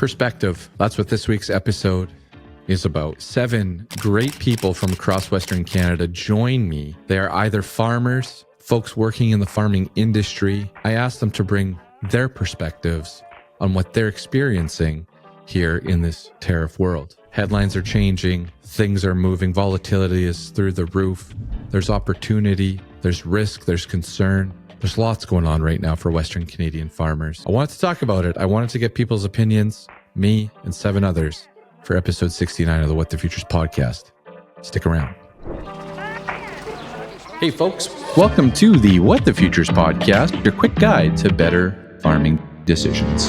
Perspective. That's what this week's episode is about. 7 great people from across Western Canada join me. They are either farmers, folks working in the farming industry. I asked them to bring their perspectives on what they're experiencing here in this tariff world. Headlines are changing, things are moving, volatility is through the roof. There's opportunity, there's risk, there's concern. There's lots going on right now for Western Canadian farmers. I wanted to talk about it. I wanted to get people's opinions, me and 7 others, for episode 69 of the What the Futures podcast. Stick around. Hey folks, welcome to the What the Futures podcast, your quick guide to better farming decisions.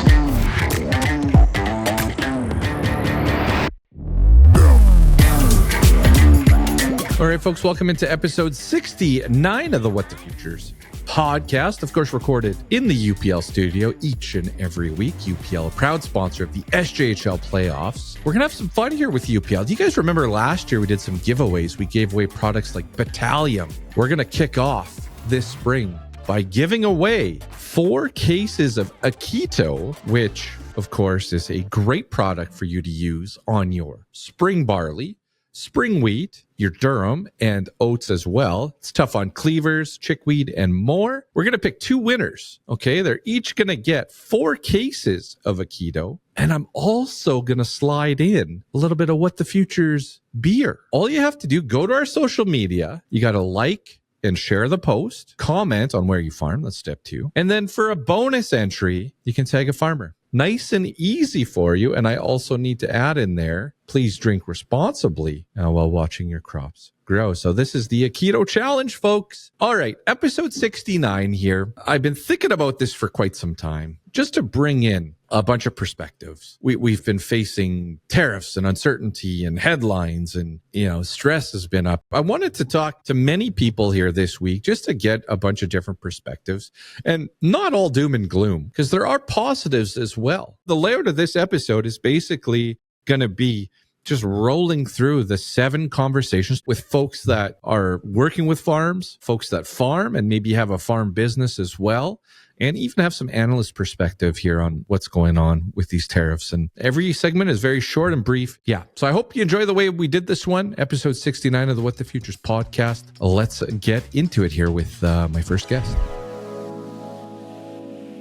All right, folks, welcome into episode 69 of the What the Futures podcast, of course, recorded in the UPL studio each and every week. UPL, a proud sponsor of the SJHL playoffs. We're going to have some fun here with UPL. Do you guys remember last year we did some giveaways? We gave away products like Battalion. We're going to kick off this spring by giving away 4 cases of Akito, which, of course, is a great product for you to use on your spring barley, spring wheat, your durum, and oats as well. It's tough on cleavers, chickweed, and more. We're going to pick 2 winners, okay? They're each going to get 4 cases of Akito. And I'm also going to slide in a little bit of What the Futures beer. All you have to do, go to our social media. You got to like and share the post, comment on where you farm. That's step 2. And then for a bonus entry, you can tag a farmer. Nice and easy for you. And I also need to add in there, please drink responsibly while watching your crops grow. So this is the Akito Challenge, folks. All right, episode 69 here. I've been thinking about this for quite some time, just to bring in a bunch of perspectives. We've been facing tariffs and uncertainty and headlines and, stress has been up. I wanted to talk to many people here this week just to get a bunch of different perspectives and not all doom and gloom, because there are positives as well. The layout of this episode is basically going to be just rolling through the 7 conversations with folks that are working with farms, folks that farm and maybe have a farm business as well, and even have some analyst perspective here on what's going on with these tariffs. And every segment is very short and brief. Yeah. So I hope you enjoy the way we did this one, episode 69 of the What the Futures podcast. Let's get into it here with my first guest.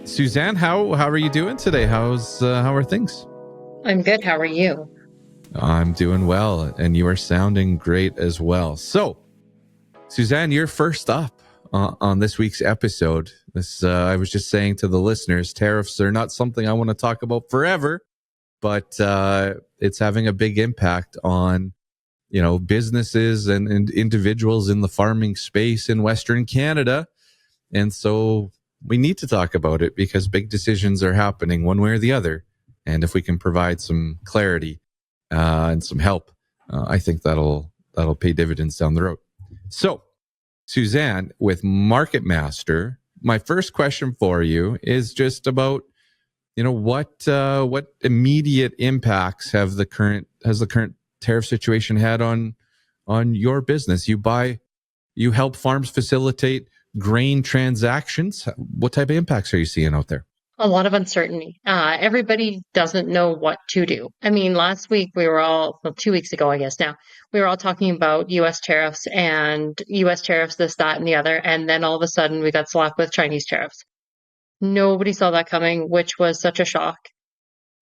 Suzanne, how are you doing today? How are things? I'm good. How are you? I'm doing well, and you are sounding great as well. So, Suzanne, you're first up on this week's episode. I was just saying to the listeners, tariffs are not something I want to talk about forever, but it's having a big impact on, businesses and individuals in the farming space in Western Canada. And so we need to talk about it because big decisions are happening one way or the other. And if we can provide some clarity and some help, I think that'll pay dividends down the road. So, Suzanne, with Market Master, my first question for you is just about, what immediate impacts has the current tariff situation had on your business? You help farms facilitate grain transactions. What type of impacts are you seeing out there? A lot of uncertainty. Everybody doesn't know what to do. I mean, last week 2 weeks ago, I guess now, we were all talking about U.S. tariffs and U.S. tariffs, this, that, and the other. And then all of a sudden we got slapped with Chinese tariffs. Nobody saw that coming, which was such a shock.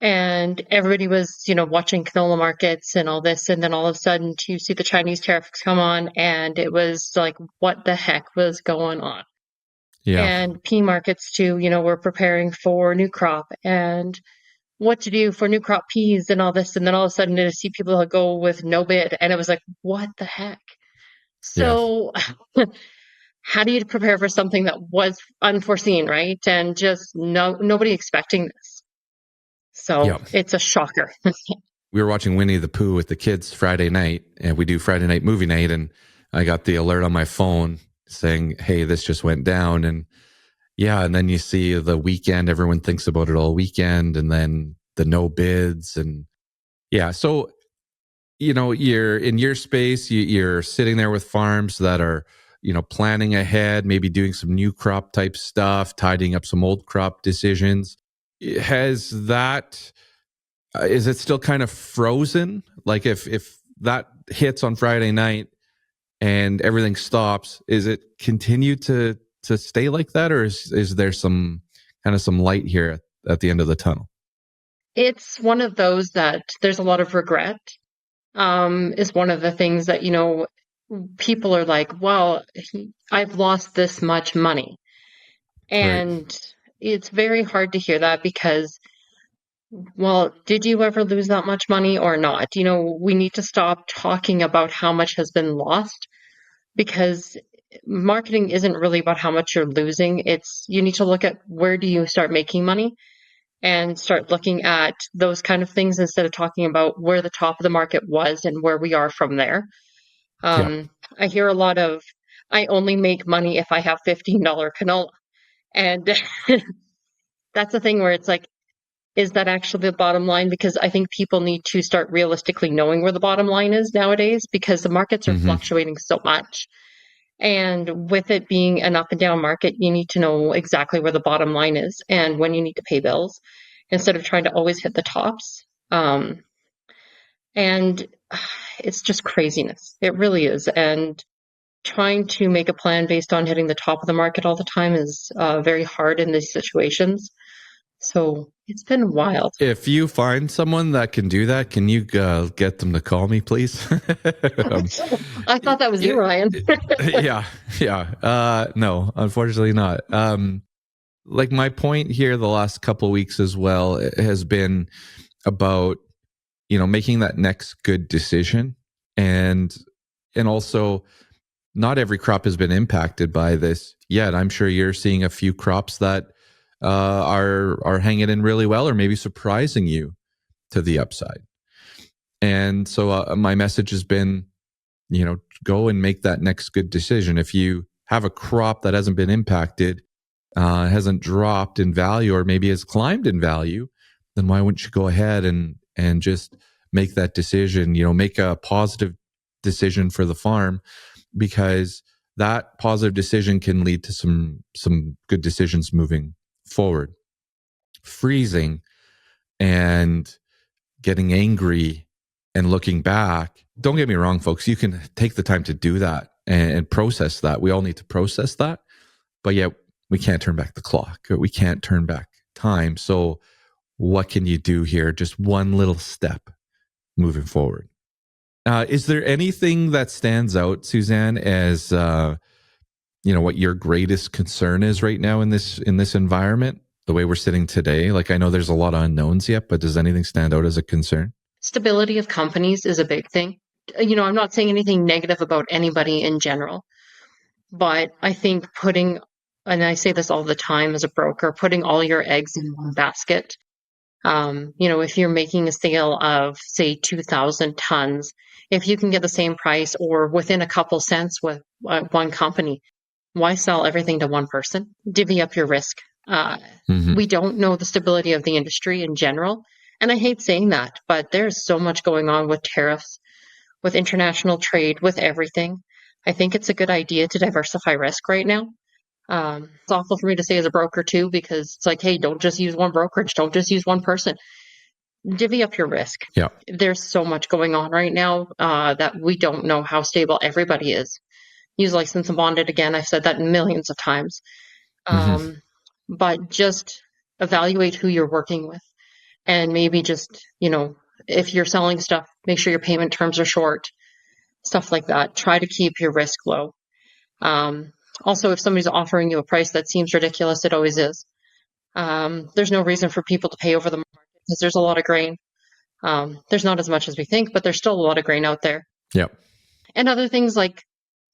And everybody was, watching canola markets and all this. And then all of a sudden you see the Chinese tariffs come on and it was like, what the heck was going on? Yeah. And pea markets too, we're preparing for new crop and what to do for new crop peas and all this. And then all of a sudden to see people go with no bid. And it was like, what the heck? So how do you prepare for something that was unforeseen, right? And just nobody expecting this. So It's a shocker. We were watching Winnie the Pooh with the kids Friday night, and we do Friday night movie night. And I got the alert on my phone saying, hey, this just went down. And then you see the weekend, everyone thinks about it all weekend, and then the no bids. And so, you're in your space, you're sitting there with farms that are, planning ahead, maybe doing some new crop type stuff, tidying up some old crop decisions. Has that Is it still kind of frozen? Like if that hits on Friday night and everything stops, is it continue to stay like that, or is there some light here at the end of the tunnel? It's one of those that there's a lot of regret. Is one of the things that, people are like, well, I've lost this much money. Right. And it's very hard to hear that because, well, did you ever lose that much money or not? We need to stop talking about how much has been lost because marketing isn't really about how much you're losing. You need to look at where do you start making money and start looking at those kind of things instead of talking about where the top of the market was and where we are from there. Yeah. I hear a lot of, I only make money if I have $15 canola. And that's the thing where it's like, is that actually the bottom line? Because I think people need to start realistically knowing where the bottom line is nowadays because the markets are fluctuating so much. And with it being an up and down market, you need to know exactly where the bottom line is and when you need to pay bills instead of trying to always hit the tops. And it's just craziness. It really is. And trying to make a plan based on hitting the top of the market all the time is very hard in these situations. So it's been wild. If you find someone that can do that, can you get them to call me, please? I thought that was you, Ryan. Yeah. No, unfortunately not. Like my point here the last couple of weeks as well has been about, making that next good decision. And also not every crop has been impacted by this yet. I'm sure you're seeing a few crops that are hanging in really well, or maybe surprising you to the upside. And so my message has been, go and make that next good decision. If you have a crop that hasn't been impacted, hasn't dropped in value, or maybe has climbed in value, then why wouldn't you go ahead and just make that decision? Make a positive decision for the farm, because that positive decision can lead to some good decisions moving forward. Freezing and getting angry and looking back, don't get me wrong, folks, you can take the time to do that and process that. We all need to process that, but yet we can't turn back the clock. We can't turn back time. So what can you do here? Just one little step moving forward. Is there anything that stands out, Suzanne, as what your greatest concern is right now in this environment, the way we're sitting today? Like, I know there's a lot of unknowns yet, but does anything stand out as a concern? Stability of companies is a big thing. I'm not saying anything negative about anybody in general, but I think and I say this all the time as a broker, putting all your eggs in one basket. If you're making a sale of, say, 2,000 tons, if you can get the same price or within a couple cents with one company, why sell everything to one person? Divvy up your risk. We don't know the stability of the industry in general. And I hate saying that, but there's so much going on with tariffs, with international trade, with everything. I think it's a good idea to diversify risk right now. It's awful for me to say as a broker too, because it's like, hey, don't just use one brokerage. Don't just use one person. Divvy up your risk. Yeah. There's so much going on right now that we don't know how stable everybody is. Use licensed and bonded again. I've said that millions of times. But just evaluate who you're working with. And maybe just, if you're selling stuff, make sure your payment terms are short, stuff like that. Try to keep your risk low. Also, if somebody's offering you a price that seems ridiculous, it always is. There's no reason for people to pay over the market because there's a lot of grain. There's not as much as we think, but there's still a lot of grain out there. Yep. And other things like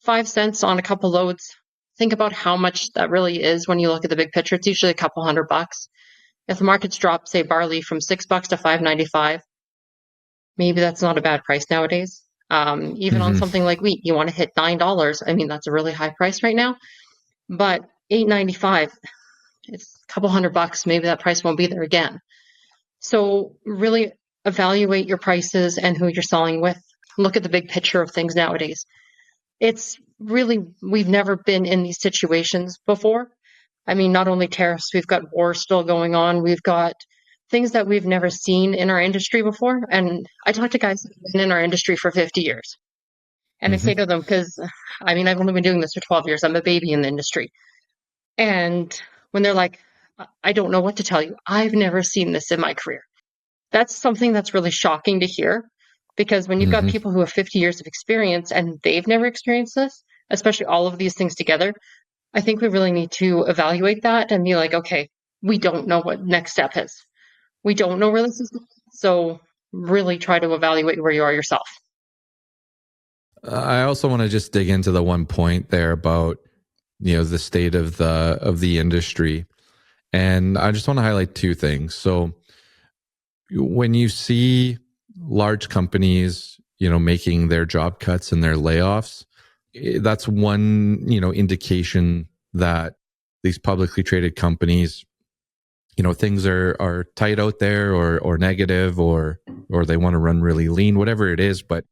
5 cents on a couple loads. Think about how much that really is when you look at the big picture. It's usually a couple $100. If the market's dropped, say, barley from $6 to $5.95, maybe that's not a bad price nowadays. Even on something like wheat, you want to hit $9. I mean, that's a really high price right now. But $8.95, it's a couple $100. Maybe that price won't be there again. So really evaluate your prices and who you're selling with. Look at the big picture of things nowadays. It's really, we've never been in these situations before. I mean, not only tariffs, we've got war still going on. We've got things that we've never seen in our industry before. And I talk to guys who've been in our industry for 50 years. And I say to them, because I mean, I've only been doing this for 12 years. I'm a baby in the industry. And when they're like, I don't know what to tell you, I've never seen this in my career. That's something that's really shocking to hear, because when you've got people who have 50 years of experience and they've never experienced this, especially all of these things together, I think we really need to evaluate that and be like, okay, we don't know what next step is. We don't know where this is going. So really try to evaluate where you are yourself. I also want to just dig into the one point there about, the state of the industry. And I just want to highlight two things. So when you see large companies, making their job cuts and their layoffs, that's one, indication that these publicly traded companies, things are tight out there or negative, or they want to run really lean, whatever it is. But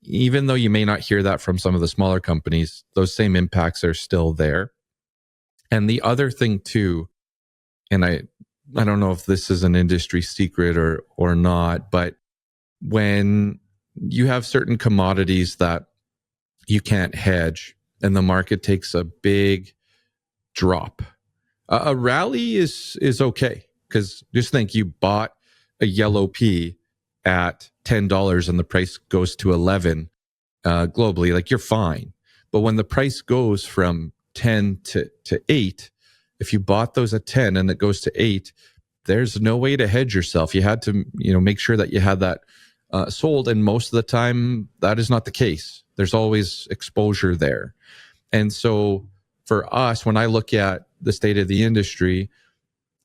even though you may not hear that from some of the smaller companies, those same impacts are still there. And the other thing too, and I don't know if this is an industry secret or not, but when you have certain commodities that you can't hedge and the market takes a big drop, a rally is okay. Because just think, you bought a yellow pea at $10 and the price goes to 11 globally, like, you're fine. But when the price goes from 10 to 8, if you bought those at 10 and it goes to 8, there's no way to hedge yourself. You had to, make sure that you had that sold. And most of the time that is not the case. There's always exposure there. And so for us, when I look at the state of the industry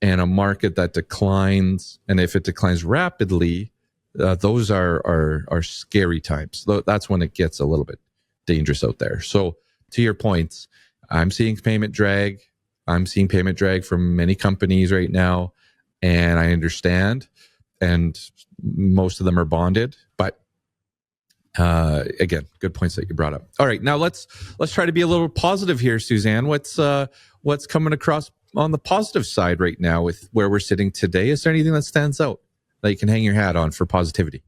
and a market that declines, and if it declines rapidly, those are scary times. That's when it gets a little bit dangerous out there. So to your points, I'm seeing payment drag. I'm seeing payment drag from many companies right now, and I understand. And most of them are bonded, but again, good points that you brought up. All right, now let's try to be a little positive here, Suzanne. What's coming across on the positive side right now with where we're sitting today? Is there anything that stands out that you can hang your hat on for positivity?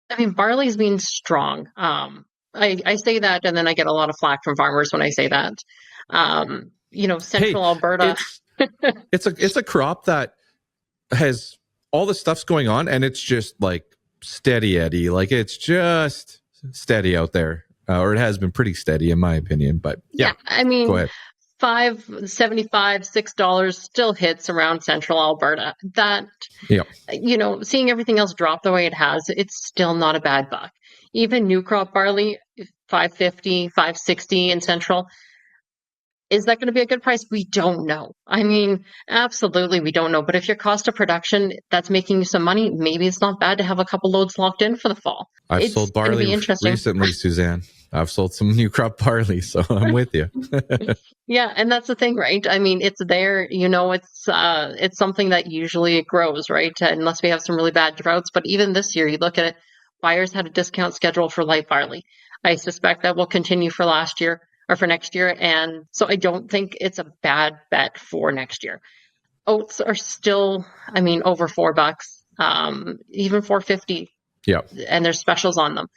I mean, barley's been strong. I say that, and then I get a lot of flack from farmers when I say that. Central Alberta. It's a crop that has all the stuff's going on, and it's just like steady Eddie. Like, it's just steady out there, or it has been pretty steady in my opinion. But yeah, I mean, go ahead. $5.75, $6 still hits around Central Alberta. That, seeing everything else drop the way it has, it's still not a bad buck. Even new crop barley, $5.50, $5.60 in Central. Is that going to be a good price? We don't know. I mean, absolutely, we don't know. But if your cost of production, that's making you some money, maybe it's not bad to have a couple loads locked in for the fall. I've sold barley recently, Suzanne. I've sold some new crop barley, so I'm with you. Yeah, and that's the thing, right? I mean, it's there. It's something that usually grows, right? Unless we have some really bad droughts. But even this year, you look at it, buyers had a discount schedule for light barley. I suspect that will continue for last year. Or for next year. And so I don't think it's a bad bet for next year. Oats are still, over $4, even $4.50. Yeah. And there's specials on them.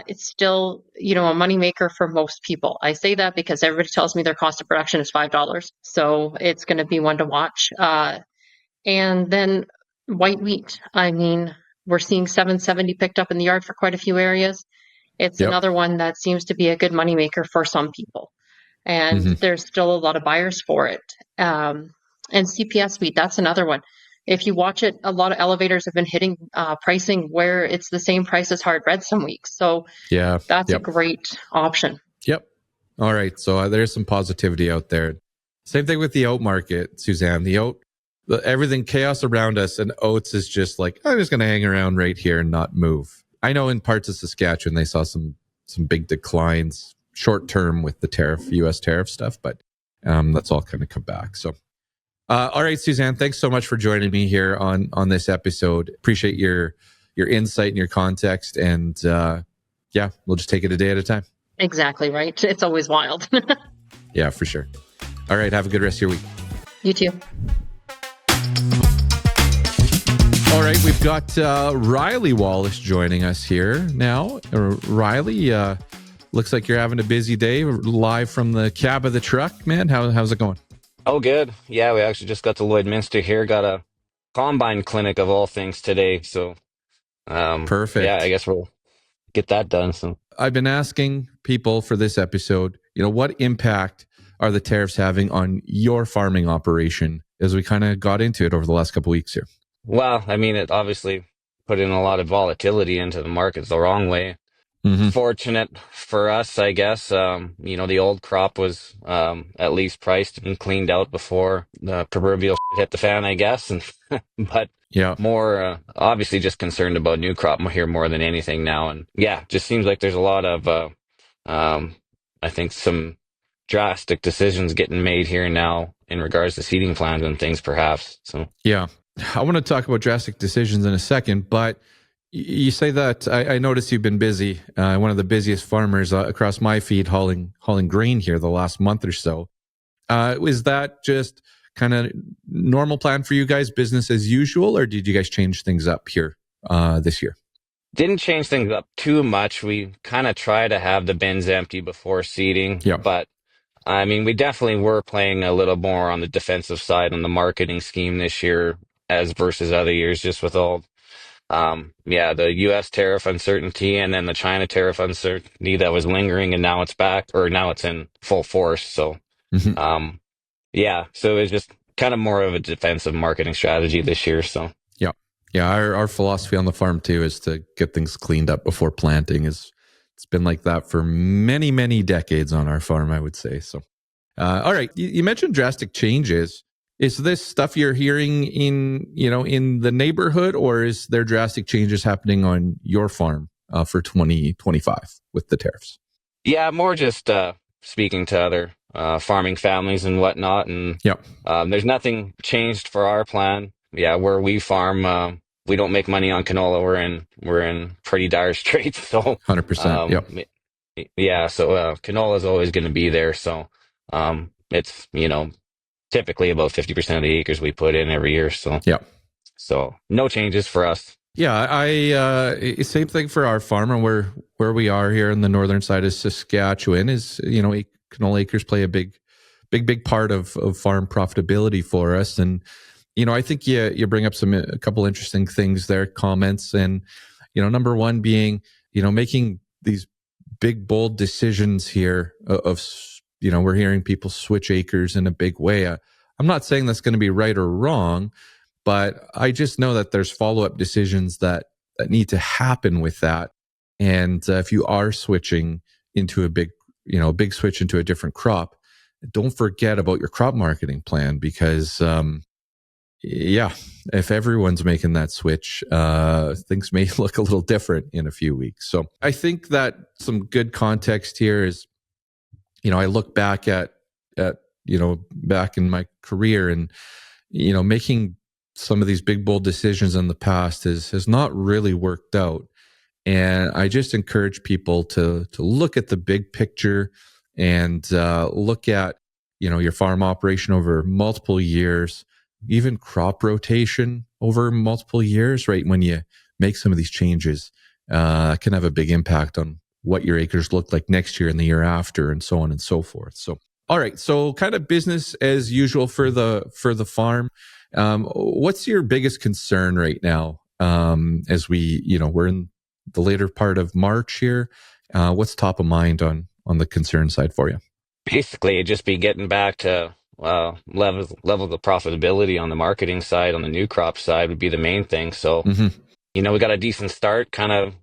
It's still, a moneymaker for most people. I say that because everybody tells me their cost of production is $5. So it's going to be one to watch. And then white wheat. We're seeing $7.70 picked up in the yard for quite a few areas. It's another one that seems to be a good moneymaker for some people. And there's still a lot of buyers for it. And CPS wheat, that's another one. If you watch it, a lot of elevators have been hitting pricing where it's the same price as hard red some weeks. So that's a great option. Yep. All right. So there's some positivity out there. Same thing with the oat market, Suzanne. The oat, everything chaos around us, and oats is just like, I'm just going to hang around right here and not move. I know in parts of Saskatchewan, they saw some big declines short term with the U.S. tariff stuff, but that's all kind of come back. So, all right, Suzanne, thanks so much for joining me here on this episode. Appreciate your insight and your context. And we'll just take it a day at a time. Exactly right. It's always wild. Yeah, for sure. All right. Have a good rest of your week. You too. All right, we've got Riley Wallace joining us here now. Riley, looks like you're having a busy day live from the cab of the truck, man. How's it going? Oh, good. Yeah, we actually just got to Lloydminster here. Got a combine clinic of all things today. So, yeah, I Perfect. guess we'll get that done. So, I've been asking people for this episode, what impact are the tariffs having on your farming operation as we kind of got into it over the last couple of weeks here? well, I mean, it obviously put in a lot of volatility into the markets the wrong way. Mm-hmm. Fortunate for us, I guess. The old crop was at least priced and cleaned out before the proverbial shit hit the fan, I guess. And but Yeah. more obviously just concerned about new crop here more than anything now. And yeah, just seems like there's a lot of um, I think some drastic decisions getting made here now in regards to seeding plans and things, perhaps. So Yeah. I want to talk about drastic decisions in a second, but you say that I noticed you've been busy. One of the busiest farmers across my feed hauling grain here the last month or so. Is that just kind of normal plan for you guys, business as usual, or did you guys change things up here this year? didn't change things up too much. We kind of try to have the bins empty before seeding, Yeah, but I mean, we definitely were playing a little more on the defensive side on the marketing scheme this year as versus other years, just with all, the U.S. tariff uncertainty and then the China tariff uncertainty that was lingering, and now it's back, or now it's in full force. So, hmm um, so it's just kind of more of a defensive marketing strategy this year. So, yeah, yeah. Our philosophy on the farm too is to get things cleaned up before planting. It's been like that for many decades on our farm, I would say. So, all right, you mentioned drastic changes. Is this stuff you're hearing in the neighborhood, or is there drastic changes happening on your farm for 2025 with the tariffs? yeah, more just speaking to other farming families and whatnot, and Yeah, there's nothing changed for our plan. Yeah, where we farm, we don't make money on canola. We're in pretty dire straits. So, 100%. um, Yep. yeah, so canola is always going to be there. So, it's typically about 50% of the acres we put in every year. So, Yep. no changes for us. Yeah, same thing for our farm, and where we are here in the northern side of Saskatchewan is canola acres play a big part of farm profitability for us. And I think you bring up a couple interesting things there, comments, and number one being making these big bold decisions here of we're hearing people switch acres in a big way. I'm not saying that's going to be right or wrong, but I just know that there's follow-up decisions that need to happen with that. And if you are switching into a big switch into a different crop, don't forget about your crop marketing plan, because if everyone's making that switch, things may look a little different in a few weeks. So I think that some good context here is, I look back at back in my career, and making some of these big bold decisions in the past has not really worked out. And I just encourage people to look at the big picture and look at your farm operation over multiple years, even crop rotation over multiple years. Right, when you make some of these changes, can have a big impact on what your acres look like next year and the year after, and so on and so forth. So, all right, so kind of business as usual for the farm. What's your biggest concern right now? As we're in the later part of March here, what's top of mind on the concern side for you? Basically, it'd just be getting back to levels of profitability on the marketing side, on the new crop side would be the main thing. So, Mm-hmm. we got a decent start, kind of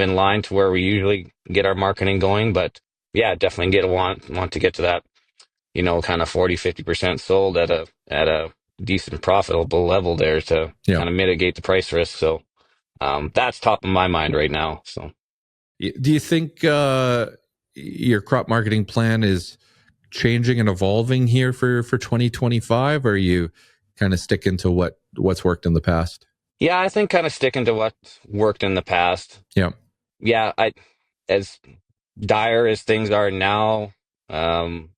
in line to where we usually get our marketing going. But yeah, definitely want to get to that, kind of 40-50% sold at a decent profitable level there to Yeah. kind of mitigate the price risk. So, that's top of my mind right now. So. Do you think your crop marketing plan is changing and evolving here for 2025? Or are you kind of sticking to what's worked in the past? Yeah, I think kind of sticking to what worked in the past. Yeah. Yeah, as dire as things are now, and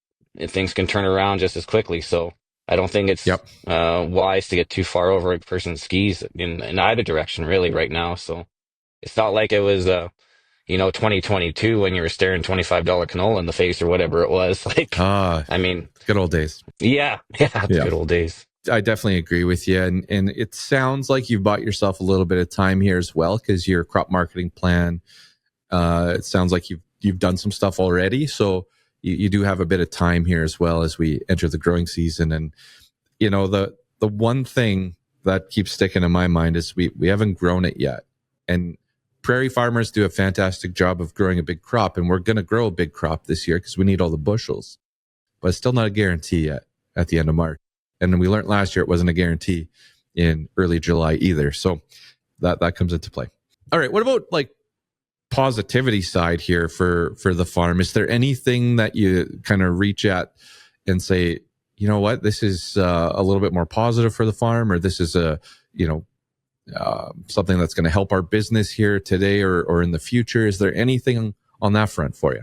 things can turn around just as quickly. So I don't think it's Yep. wise to get too far over a person's skis in either direction, really, right now. So it felt like it was, 2022 when you were staring $25 canola in the face or whatever it was. Like, Ah, I mean, good old days. yeah, yeah, the Yeah. good old days. I definitely agree with you. And it sounds like you've bought yourself a little bit of time here as well, because your crop marketing plan, it sounds like you've done some stuff already. So you do have a bit of time here as well as we enter the growing season. And, the one thing that keeps sticking in my mind is we haven't grown it yet. And prairie farmers do a fantastic job of growing a big crop. And we're going to grow a big crop this year because we need all the bushels. But it's still not a guarantee yet at the end of March. And we learned last year it wasn't a guarantee in early July either. So that comes into play. All right. What about like positivity side here for the farm? Is there anything that you kind of reach at and say, you know what, this is a little bit more positive for the farm, or this is something that's going to help our business here today or in the future? Is there anything on that front for you?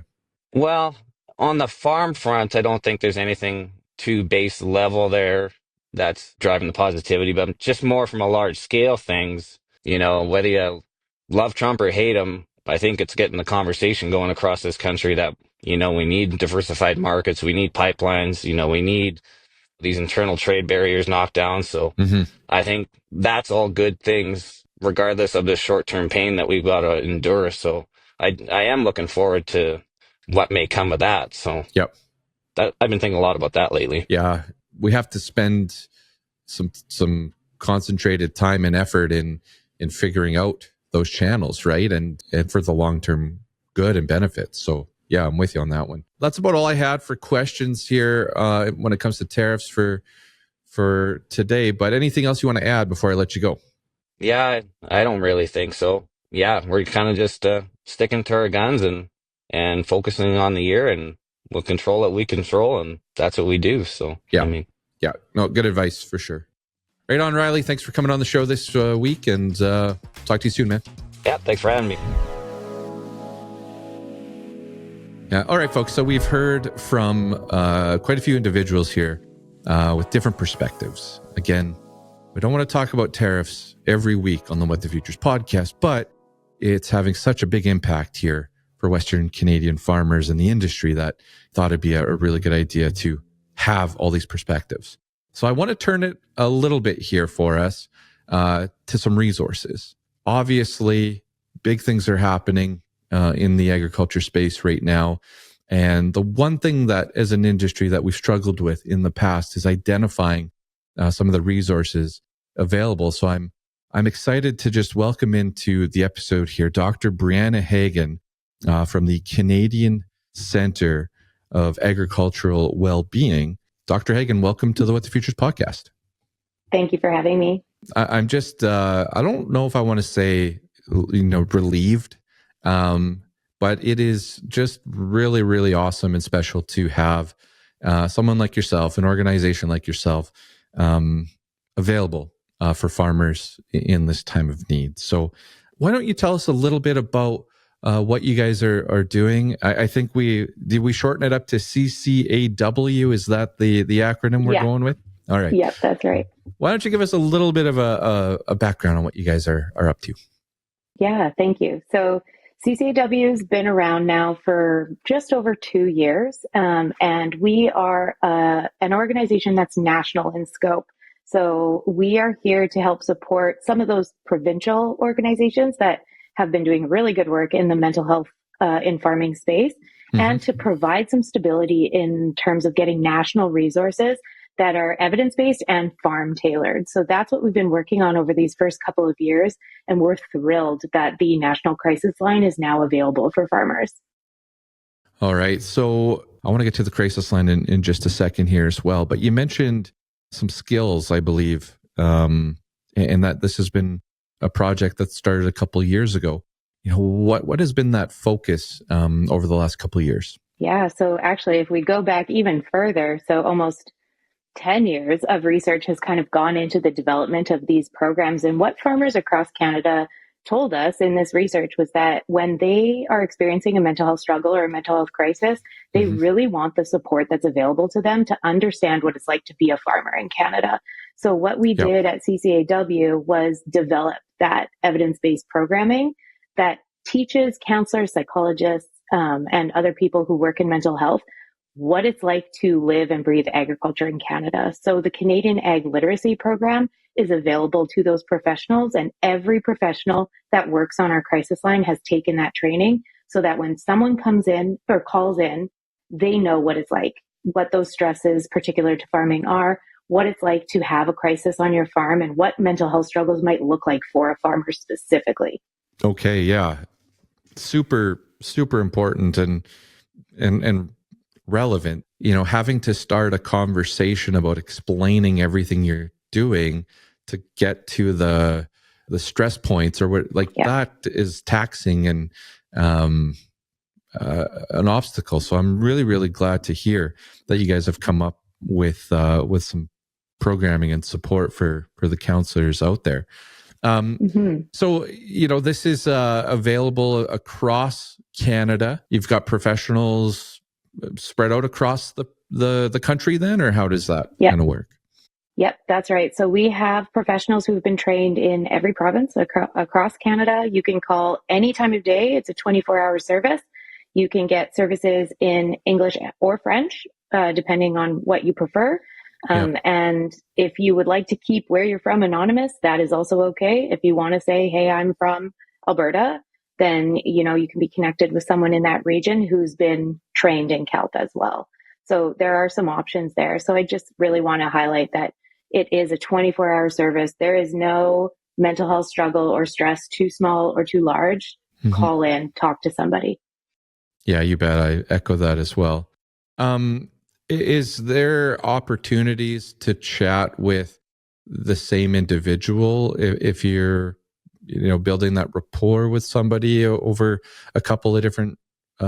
Well, on the farm front, I don't think there's anything too base level there that's driving the positivity, but just more from a large scale things, whether you love Trump or hate him, I think it's getting the conversation going across this country that, we need diversified markets, we need pipelines, we need these internal trade barriers knocked down. So Mm-hmm. I think that's all good things, regardless of the short-term pain that we've got to endure. So I am looking forward to what may come of that. So Yep. I've been thinking a lot about that lately. Yeah. We have to spend some concentrated time and effort in figuring out those channels, right? And for the long-term good and benefits. So yeah, I'm with you on that one. That's about all I had for questions here when it comes to tariffs for today. But anything else you want to add before I let you go? Yeah, I don't really think so. Yeah, we're kind of just sticking to our guns and focusing on the year, and we'll control what we control, and that's what we do. So, Yeah. I mean, Yeah. No, good advice for sure. Right on, Riley. Thanks for coming on the show this week, and talk to you soon, man. yeah, thanks for having me. Yeah. All right, folks. So we've heard from quite a few individuals here with different perspectives. Again, we don't want to talk about tariffs every week on the What the Futures podcast, but it's having such a big impact here for Western Canadian farmers and the industry that thought it'd be a really good idea to have all these perspectives. So I want to turn it a little bit here for us to some resources. Obviously, big things are happening in the agriculture space right now. And the one thing that as an industry that we've struggled with in the past is identifying some of the resources available. So I'm excited to just welcome into the episode here, Dr. Brianna Hagen from the Canadian Centre of Agricultural Wellbeing. Dr. Hagen, welcome to the What the Futures podcast. Thank you for having me. I'm just, I don't know if I want to say, relieved, but it is just really, really awesome and special to have someone like yourself, an organization like yourself, available for farmers in this time of need. So why don't you tell us a little bit about what you guys are doing? I think we shorten it up to CCAW? Is that the acronym we're going with? All right. Yep, that's right. Why don't you give us a little bit of a background on what you guys are up to? Yeah, thank you. So CCAW has been around now for just over 2 years, and we are an organization that's national in scope. So we are here to help support some of those provincial organizations that have been doing really good work in the mental health in farming space, and to provide some stability in terms of getting national resources that are evidence-based and farm-tailored. So that's what we've been working on over these first couple of years, and we're thrilled that the National Crisis Line is now available for farmers. All right. So I want to get to the crisis line in just a second here as well, but you mentioned some skills, I believe, and that this has been a project that started a couple of years ago. What has been that focus over the last couple of years? Yeah. So actually, if we go back even further, so almost 10 years of research has kind of gone into the development of these programs and what farmers across Canada told us in this research was that when they are experiencing a mental health struggle or a mental health crisis, they really want the support that's available to them to understand what it's like to be a farmer in Canada. So what we did at CCAW was develop that evidence-based programming that teaches counselors, psychologists, and other people who work in mental health what it's like to live and breathe agriculture in Canada. So the Canadian Ag Literacy Program is available to those professionals, and every professional that works on our crisis line has taken that training so that when someone comes in or calls in, they know what it's like, what those stresses particular to farming are, what it's like to have a crisis on your farm, and what mental health struggles might look like for a farmer specifically. Okay, yeah. Super, super important and relevant. Having to start a conversation about explaining everything you're doing to get to the stress points or what, that is taxing and an obstacle. So I'm really, really glad to hear that you guys have come up with some programming and support for the counselors out there. So, this is available across Canada. You've got professionals spread out across the country then, or how does that kind of work? Yep, that's right. So we have professionals who've been trained in every province across Canada. You can call any time of day. It's a 24-hour service. You can get services in English or French, depending on what you prefer. And if you would like to keep where you're from anonymous, that is also okay. If you want to say, hey, I'm from Alberta, then, you can be connected with someone in that region who's been trained in CALP as well. So there are some options there. So I just really want to highlight that it is a 24-hour service. There is no mental health struggle or stress too small or too large. Call in, talk to somebody. Yeah, you bet. I echo that as well. Is there opportunities to chat with the same individual if you're, building that rapport with somebody over a couple of different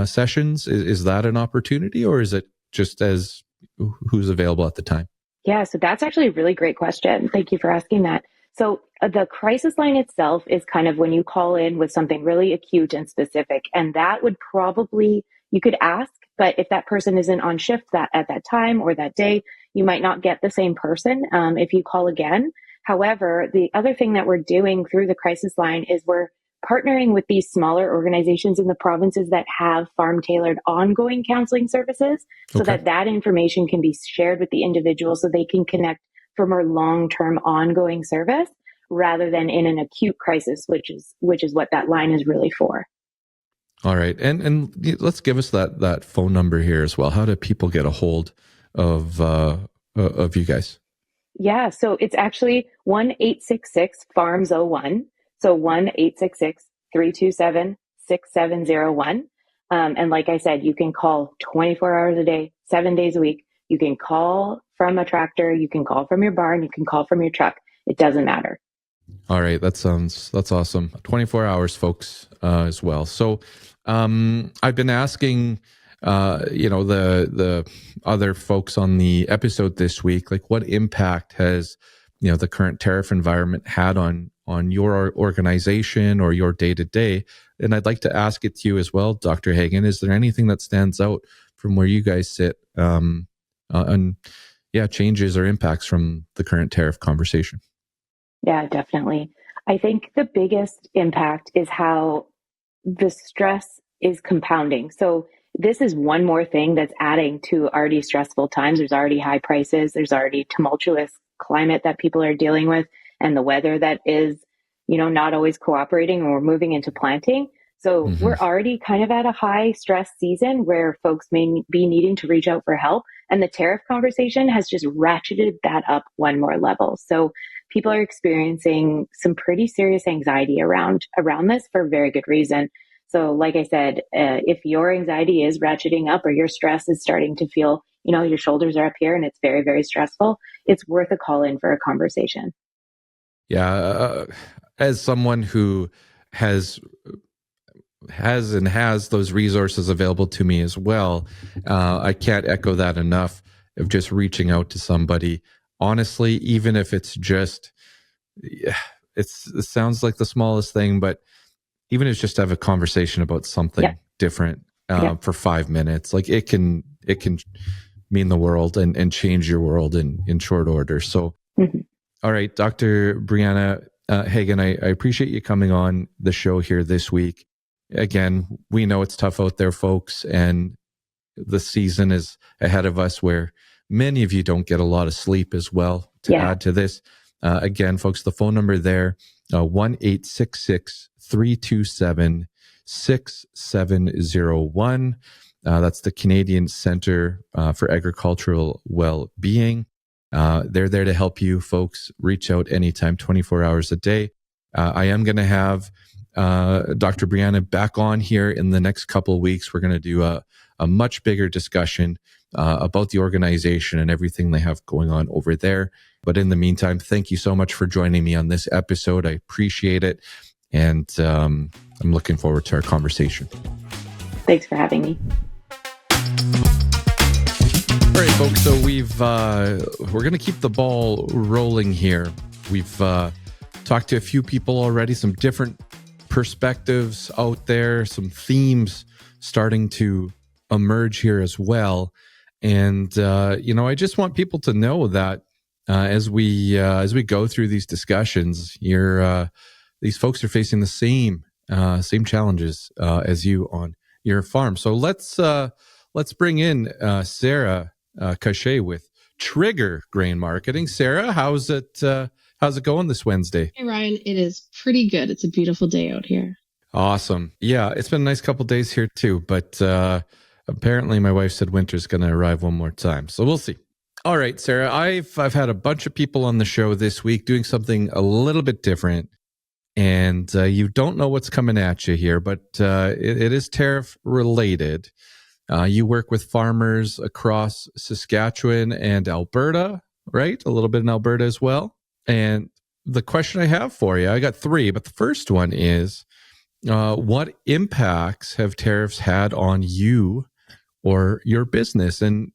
sessions? Is that an opportunity, or is it just as who's available at the time? Yeah, so that's actually a really great question. Thank you for asking that. So the crisis line itself is kind of when you call in with something really acute and specific, and that would probably, you could ask, but if that person isn't on shift at that time or that day, you might not get the same person if you call again. However, the other thing that we're doing through the crisis line is we're partnering with these smaller organizations in the provinces that have farm-tailored ongoing counseling services so that information can be shared with the individual so they can connect for more long-term ongoing service rather than in an acute crisis, which is what that line is really for. All right. And let's give us that phone number here as well. How do people get a hold of you guys? Yeah, so it's actually 1-866-FARMS-01. So 1-866-327-6701. And like I said, you can call 24 hours a day, 7 days a week. You can call from a tractor. You can call from your barn. You can call from your truck. It doesn't matter. All right. That's awesome. 24 hours, folks, as well. So I've been asking, the other folks on the episode this week, like what impact has, the current tariff environment had on your organization or your day to day? And I'd like to ask it to you as well, Dr. Hagen. Is there anything that stands out from where you guys sit on changes or impacts from the current tariff conversation? Yeah, definitely. I think the biggest impact is how the stress is compounding. So this is one more thing that's adding to already stressful times. There's already high prices. There's already tumultuous climate that people are dealing with, and the weather that is, not always cooperating, and we're moving into planting. So we're already kind of at a high stress season where folks may be needing to reach out for help. And the tariff conversation has just ratcheted that up one more level. So people are experiencing some pretty serious anxiety around this for very good reason. So like I said, if your anxiety is ratcheting up or your stress is starting to feel, your shoulders are up here and it's very, very stressful, it's worth a call in for a conversation. Yeah. As someone who has those resources available to me as well, I can't echo that enough of just reaching out to somebody. Honestly, even if it's just it sounds like the smallest thing, but even if it's just to have a conversation about something different for 5 minutes, like it can mean the world and change your world in short order. So, all right, Dr. Brianna Hagen, I appreciate you coming on the show here this week. Again, we know it's tough out there, folks, and the season is ahead of us where many of you don't get a lot of sleep as well. To add to this, again, folks, the phone number there, 1-866-327-6701. That's the Canadian Centre for Agricultural Well-Being. They're there to help you, folks. Reach out anytime, 24 hours a day. I am going to have Dr. Brianna back on here in the next couple of weeks. We're going to do a much bigger discussion about the organization and everything they have going on over there. But in the meantime, thank you so much for joining me on this episode. I appreciate it. And I'm looking forward to our conversation. Thanks for having me. All right, folks. So we're going to keep the ball rolling here. We've talked to a few people already, some different perspectives out there, some themes starting to emerge here as well. And, I just want people to know that as we go through these discussions, these folks are facing the same challenges as you on your farm. So let's bring in Sarah Cochet with Trigger Grain Marketing. Sarah, how's it going this Wednesday? Hey Ryan, it is pretty good. It's a beautiful day out here. Awesome. Yeah, it's been a nice couple days here too, but apparently my wife said winter's going to arrive one more time. So we'll see. All right, Sarah, I've had a bunch of people on the show this week doing something a little bit different, and you don't know what's coming at you here, but it is tariff related. You work with farmers across Saskatchewan and Alberta, right? A little bit in Alberta as well. And the question I have for you, I got three, but the first one is, what impacts have tariffs had on you or your business? And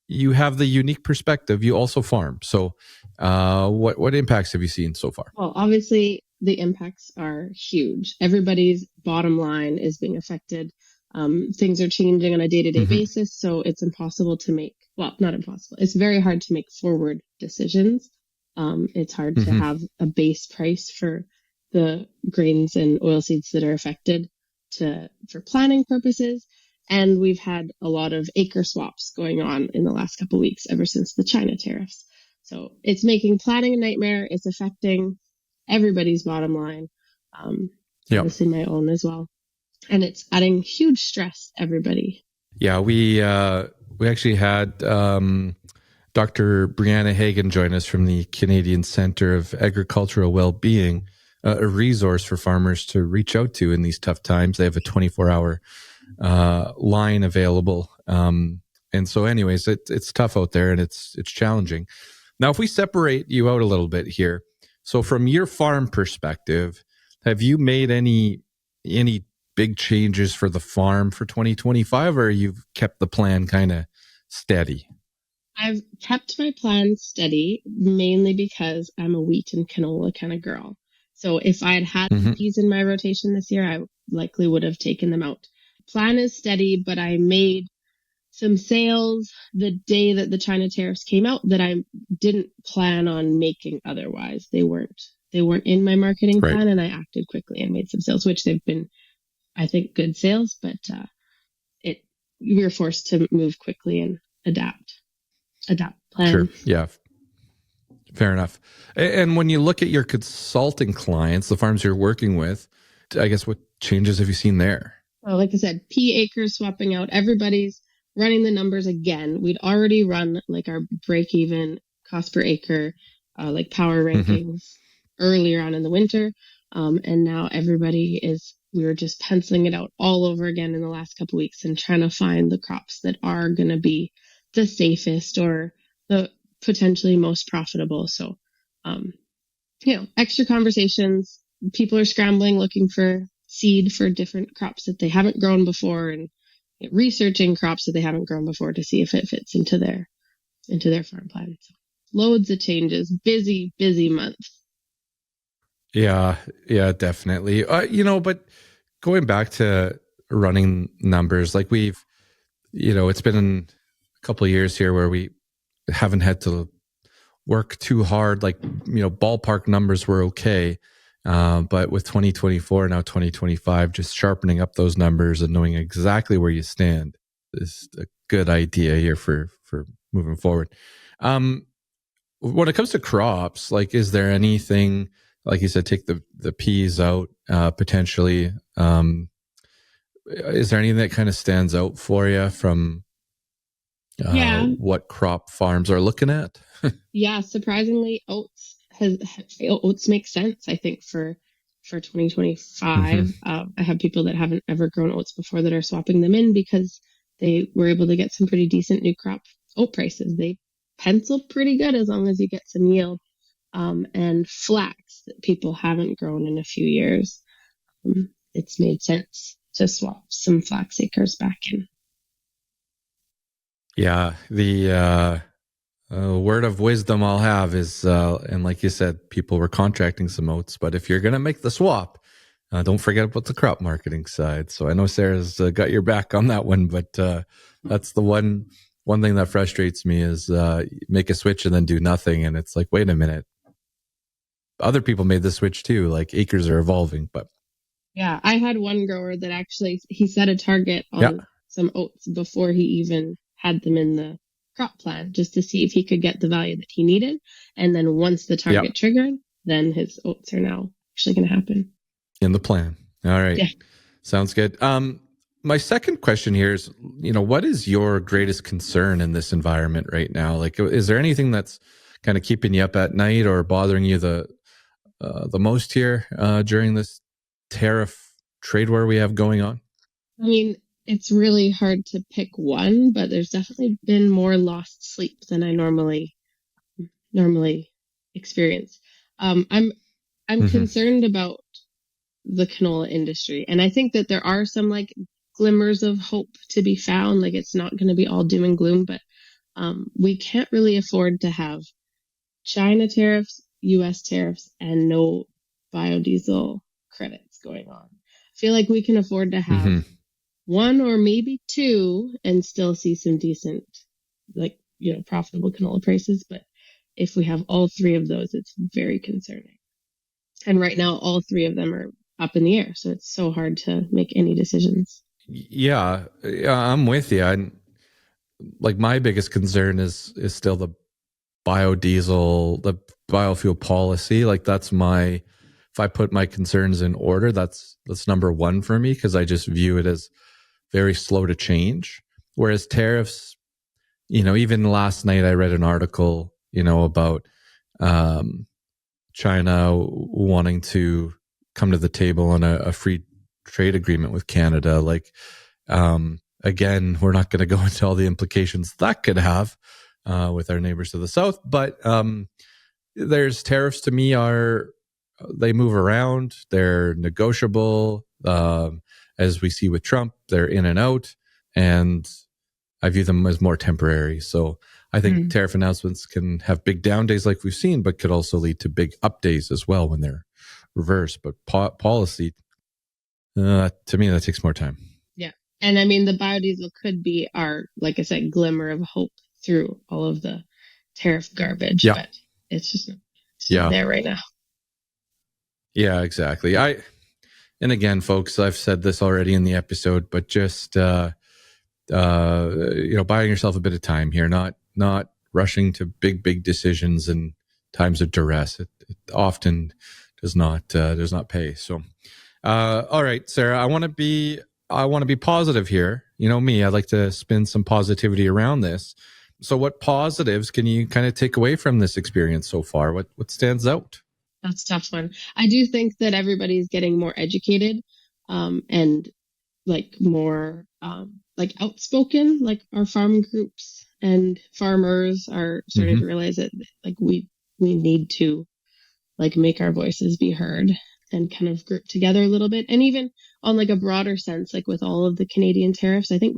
you have the unique perspective. You also farm. So what impacts have you seen so far? Well, obviously, the impacts are huge. Everybody's bottom line is being affected. Things are changing on a day-to-day basis. So it's impossible to make, well, not impossible. It's very hard to make forward decisions. It's hard to have a base price for the grains and oilseeds that are affected for planning purposes. And we've had a lot of acre swaps going on in the last couple of weeks ever since the China tariffs. So it's making planning a nightmare. It's affecting everybody's bottom line, obviously my own as well. And it's adding huge stress to everybody. Yeah, we actually had Dr. Brianna Hagen join us from the Canadian Centre of Agricultural Well-Being, a resource for farmers to reach out to in these tough times. They have a 24-hour line available. And so anyways, it's tough out there and it's challenging. Now, if we separate you out a little bit here, so from your farm perspective, have you made any big changes for the farm for 2025, or you've kept the plan kind of steady? I've kept my plan steady, mainly because I'm a wheat and canola kind of girl. So if I had peas in my rotation this year, I likely would have taken them out. Plan is steady, but I made some sales the day that the China tariffs came out that I didn't plan on making otherwise. They weren't in my marketing plan, and I acted quickly and made some sales, which they've been, I think, good sales, but we were forced to move quickly and adapt plan. Sure. Yeah. Fair enough. And when you look at your consulting clients, the farms you're working with, I guess what changes have you seen there? Well, like I said, pea acres swapping out. Everybody's running the numbers again. We'd already run like our break-even cost per acre, like power rankings earlier on in the winter. And now we were just penciling it out all over again in the last couple of weeks and trying to find the crops that are going to be the safest or the potentially most profitable. So, extra conversations. People are scrambling, looking for seed for different crops that they haven't grown before, and researching crops that they haven't grown before to see if it fits into their farm plan. So, loads of changes, busy month. Yeah, yeah, definitely. But going back to running numbers, like it's been a couple of years here where we haven't had to work too hard. Like, ballpark numbers were okay. But with 2024, now 2025, just sharpening up those numbers and knowing exactly where you stand is a good idea here for moving forward. When it comes to crops, like, is there anything, like you said, take the peas out, potentially? Is there anything that kind of stands out for you from what crop farms are looking at? Yeah, surprisingly, oats make sense, I think, for 2025. I have people that haven't ever grown oats before that are swapping them in because they were able to get some pretty decent new crop oat prices. They pencil pretty good as long as you get some yield. And flax that people haven't grown in a few years. It's made sense to swap some flax acres back in. Yeah, the word of wisdom I'll have is, and like you said, people were contracting some oats, but if you're going to make the swap, don't forget about the crop marketing side. So I know Sarah's got your back on that one, but that's the one thing that frustrates me is make a switch and then do nothing. And it's like, wait a minute. Other people made the switch too, like acres are evolving, but. Yeah, I had one grower that actually, he set a target on some oats before he even had them in the crop plan, just to see if he could get the value that he needed. And then once the target triggered, then his oats are now actually going to happen. In the plan. All right. Yeah. Sounds good. My second question here is, what is your greatest concern in this environment right now? Like, is there anything that's kind of keeping you up at night or bothering you the most here during this tariff trade war we have going on? I mean, it's really hard to pick one, but there's definitely been more lost sleep than I normally experience. I'm concerned about the canola industry, and I think that there are some like glimmers of hope to be found. Like, it's not going to be all doom and gloom, but we can't really afford to have China tariffs, US tariffs, and no biodiesel credits going on. I feel like we can afford to have one or maybe two and still see some decent, profitable canola prices. But if we have all three of those, it's very concerning. And right now, all three of them are up in the air. So it's so hard to make any decisions. Yeah, I'm with you. Like, my biggest concern is still the biodiesel, the biofuel policy. Like, if I put my concerns in order, that's number one for me, because I just view it as very slow to change. Whereas tariffs, even last night I read an article, about China wanting to come to the table on a free trade agreement with Canada. Like, again, we're not going to go into all the implications that could have with our neighbors to the south, but there's tariffs to me they move around, they're negotiable. As we see with Trump, they're in and out, and I view them as more temporary. So I think tariff announcements can have big down days like we've seen, but could also lead to big up days as well when they're reversed. But policy, to me, that takes more time. Yeah. And I mean, the biodiesel could be our, like I said, glimmer of hope through all of the tariff garbage, but it's just not there right now. Yeah, exactly. And again, folks, I've said this already in the episode, but just buying yourself a bit of time here, not rushing to big decisions in times of duress. It often does not pay. So, all right, Sarah, I want to be positive here. You know me, I like to spin some positivity around this. So, what positives can you kind of take away from this experience so far? What stands out? That's a tough one. I do think that everybody's getting more educated, and like more outspoken. Like, our farm groups and farmers are starting to realize that like we need to like make our voices be heard and kind of group together a little bit. And even on like a broader sense, like with all of the Canadian tariffs, I think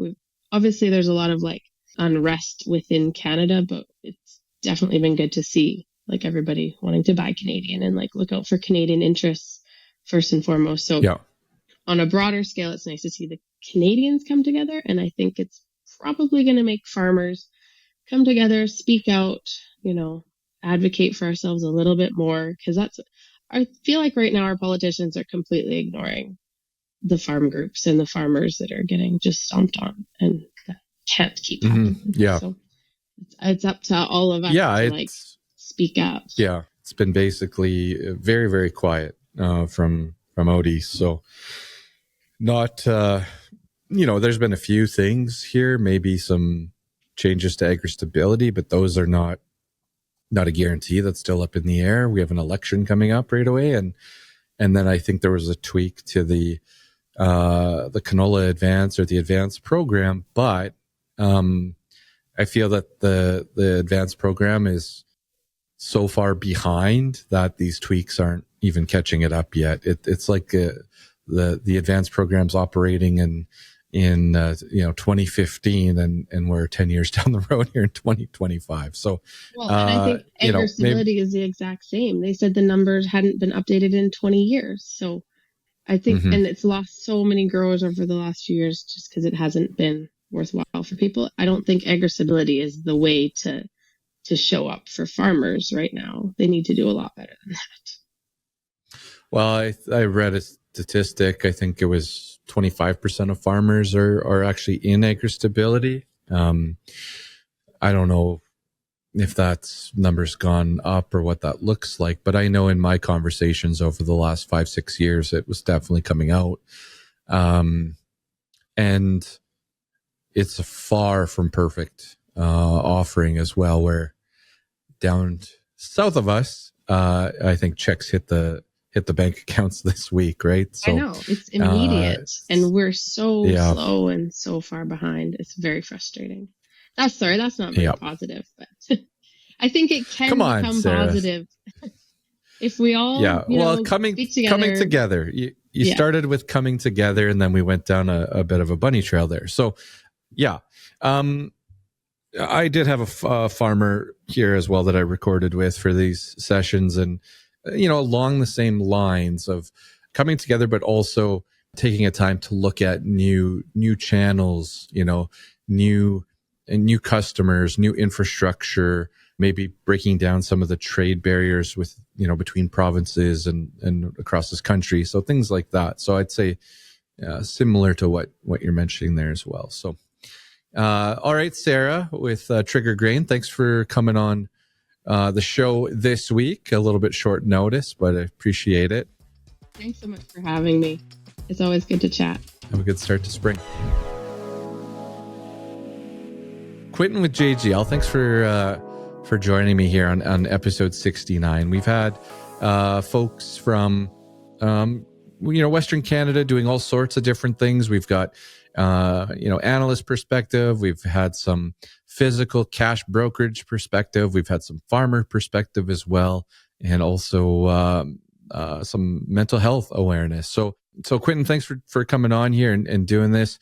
there's a lot of like unrest within Canada, but it's definitely been good to see like everybody wanting to buy Canadian and like look out for Canadian interests first and foremost. So Yeah. on a broader scale, it's nice to see the Canadians come together. And I think it's probably going to make farmers come together, speak out, advocate for ourselves a little bit more. Because I feel like right now our politicians are completely ignoring the farm groups and the farmers that are getting just stomped on. And that can't keep happening. Yeah. So it's up to all of us to like speak up. Yeah. It's been basically very, very quiet from Odie. So not, there's been a few things here, maybe some changes to agri-stability, but those are not a guarantee. That's still up in the air. We have an election coming up right away. And then I think there was a tweak to the canola advance or the advanced program, but I feel that the advanced program is so far behind that these tweaks aren't even catching it up yet. It's like the advanced program's operating in 2015 and we're 10 years down the road here in 2025. So and I think agri-stability is the exact same. They said the numbers hadn't been updated in 20 years. So I think and it's lost so many growers over the last few years just because it hasn't been worthwhile for people. I don't think agri-stability is the way to show up for farmers right now. They need to do a lot better than that. Well, I read a statistic. I think it was 25% of farmers are actually in agri-stability. I don't know if that number's gone up or what that looks like, but I know in my conversations over the last 5-6 years, it was definitely coming out. And it's a far from perfect offering as well, where down south of us, I think checks hit the bank accounts this week, right? So, I know it's immediate, and we're so slow and so far behind. It's very frustrating. That's not very positive, but I think it can become Sarah. Positive if we all coming together. You started with coming together, and then we went down a bit of a bunny trail there. So, I did have a farmer here as well that I recorded with for these sessions, and along the same lines of coming together, but also taking a time to look at new channels, new customers, new infrastructure, maybe breaking down some of the trade barriers with, between provinces and across this country. So things like that. So I'd say similar to what you're mentioning there as well. So, all right, Sarah with Trigger Grain, thanks for coming on the show this week. A little bit short notice, but I appreciate it. Thanks so much for having me. It's always good to chat. Have a good start to spring. Quintin with JGL, thanks for joining me here on episode 69. We've had folks from Western Canada doing all sorts of different things. We've got analyst perspective. We've had some physical cash brokerage perspective. We've had some farmer perspective as well, and also some mental health awareness. So Quintin, thanks for coming on here and doing this.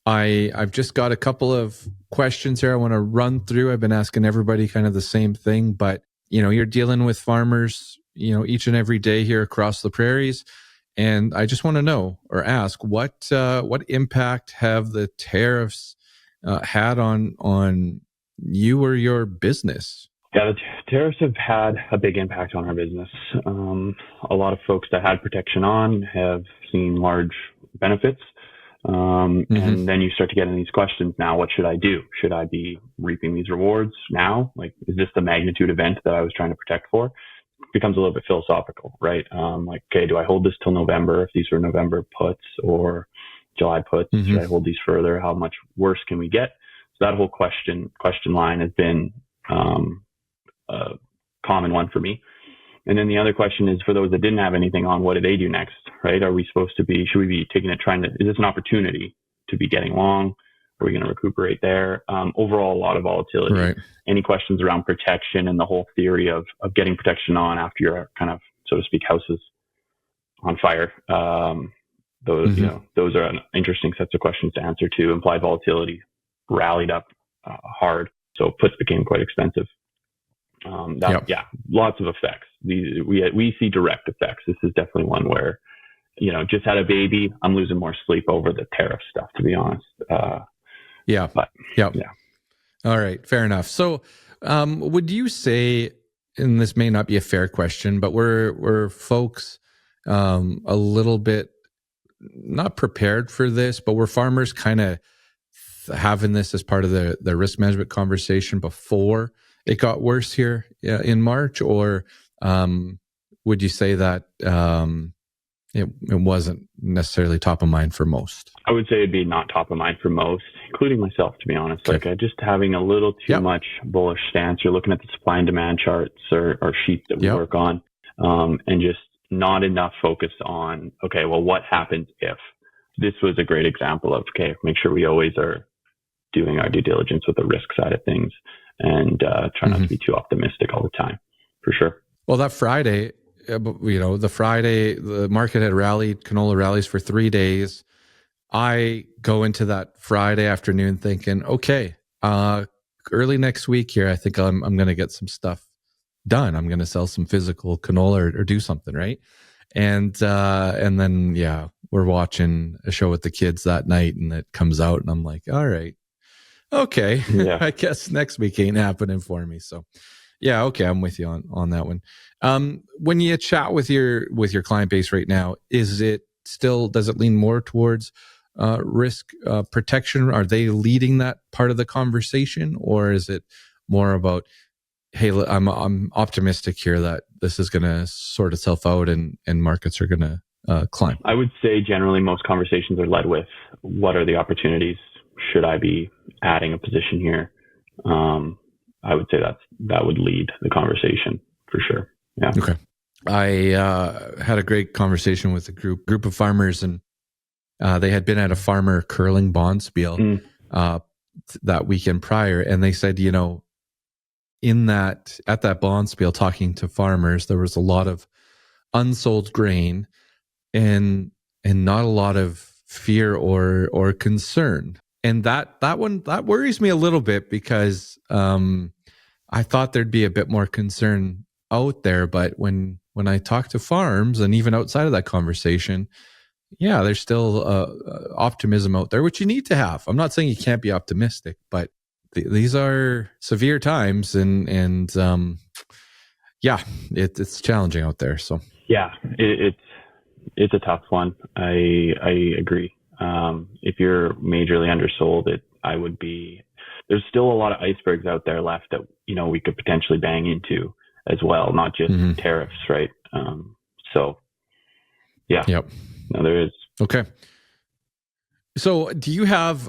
I've just got a couple of questions here I want to run through. I've been asking everybody kind of the same thing, but you're dealing with farmers, each and every day here across the prairies. And I just want to know or ask what impact have the tariffs had on you or your business? Yeah, the tariffs have had a big impact on our business. A lot of folks that had protection on have seen large benefits. And then you start to get in these questions now, what should I do? Should I be reaping these rewards now? Like, is this the magnitude event that I was trying to protect for? It becomes a little bit philosophical, right? Okay, do I hold this till November if these were November puts or July puts? Should I hold these further? How much worse can we get? So that whole question line has been a common one for me. And then the other question is for those that didn't have anything on, what do they do next, right? Should we be taking it, is this an opportunity to be getting long? Are we going to recuperate there? Overall, a lot of volatility. Right. Any questions around protection and the whole theory of getting protection on after your kind of, so to speak, house is on fire? Those are interesting sets of questions to answer too. Implied volatility rallied up hard. So puts became quite expensive. Lots of effects. We see direct effects. This is definitely one where, just had a baby. I'm losing more sleep over the tariff stuff, to be honest. All right, fair enough. So, would you say, and this may not be a fair question, but were folks a little bit not prepared for this, but were farmers kind of having this as part of the risk management conversation before it got worse here in March, or would you say that it wasn't necessarily top of mind for most? I would say it'd be not top of mind for most, including myself, to be honest. Okay. Like just having a little too much bullish stance. You're looking at the supply and demand charts or sheets that we work on, and just not enough focus on, okay, well, what happens if? This was a great example of, okay, make sure we always are doing our due diligence with the risk side of things and try not to be too optimistic all the time, for sure. Well, that Friday, the market had rallied, canola rallies for 3 days. I go into that Friday afternoon thinking, okay, early next week here, I think I'm going to get some stuff done. I'm going to sell some physical canola or do something, right? And then, we're watching a show with the kids that night and it comes out and I'm like, all right, okay, I guess next week ain't happening for me. So okay, I'm with you on that one. When you chat with your client base right now, does it lean more towards risk protection? Are they leading that part of the conversation, or is it more about, hey, I'm optimistic here that this is going to sort itself out and markets are going to climb? I would say generally most conversations are led with, what are the opportunities? Should I be adding a position here? I would say that would lead the conversation for sure. Yeah. Okay. I had a great conversation with a group of farmers, and they had been at a farmer curling bond spiel that weekend prior, and they said, at that bond spiel, talking to farmers, there was a lot of unsold grain and not a lot of fear or concern. And that worries me a little bit because I thought there'd be a bit more concern out there. But when I talk to farms and even outside of that conversation, there's still optimism out there, which you need to have. I'm not saying you can't be optimistic, but these are severe times and it's challenging out there. So it's a tough one. I agree. If you're majorly undersold, there's still a lot of icebergs out there left that, we could potentially bang into as well, not just tariffs, right? No, there is. Okay. So do you have,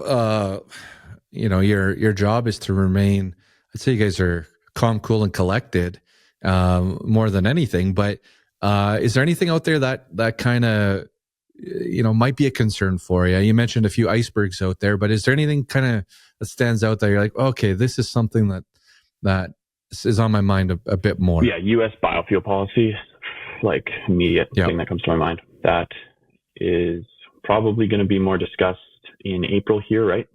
your job is to remain, I'd say you guys are calm, cool, and collected more than anything, but is there anything out there that kind of, might be a concern for you? You mentioned a few icebergs out there, but is there anything kind of that stands out that you're like, okay, this is something that is on my mind a bit more? Yeah, U.S. biofuel policy, like immediate thing that comes to my mind. That is probably going to be more discussed in April here, right?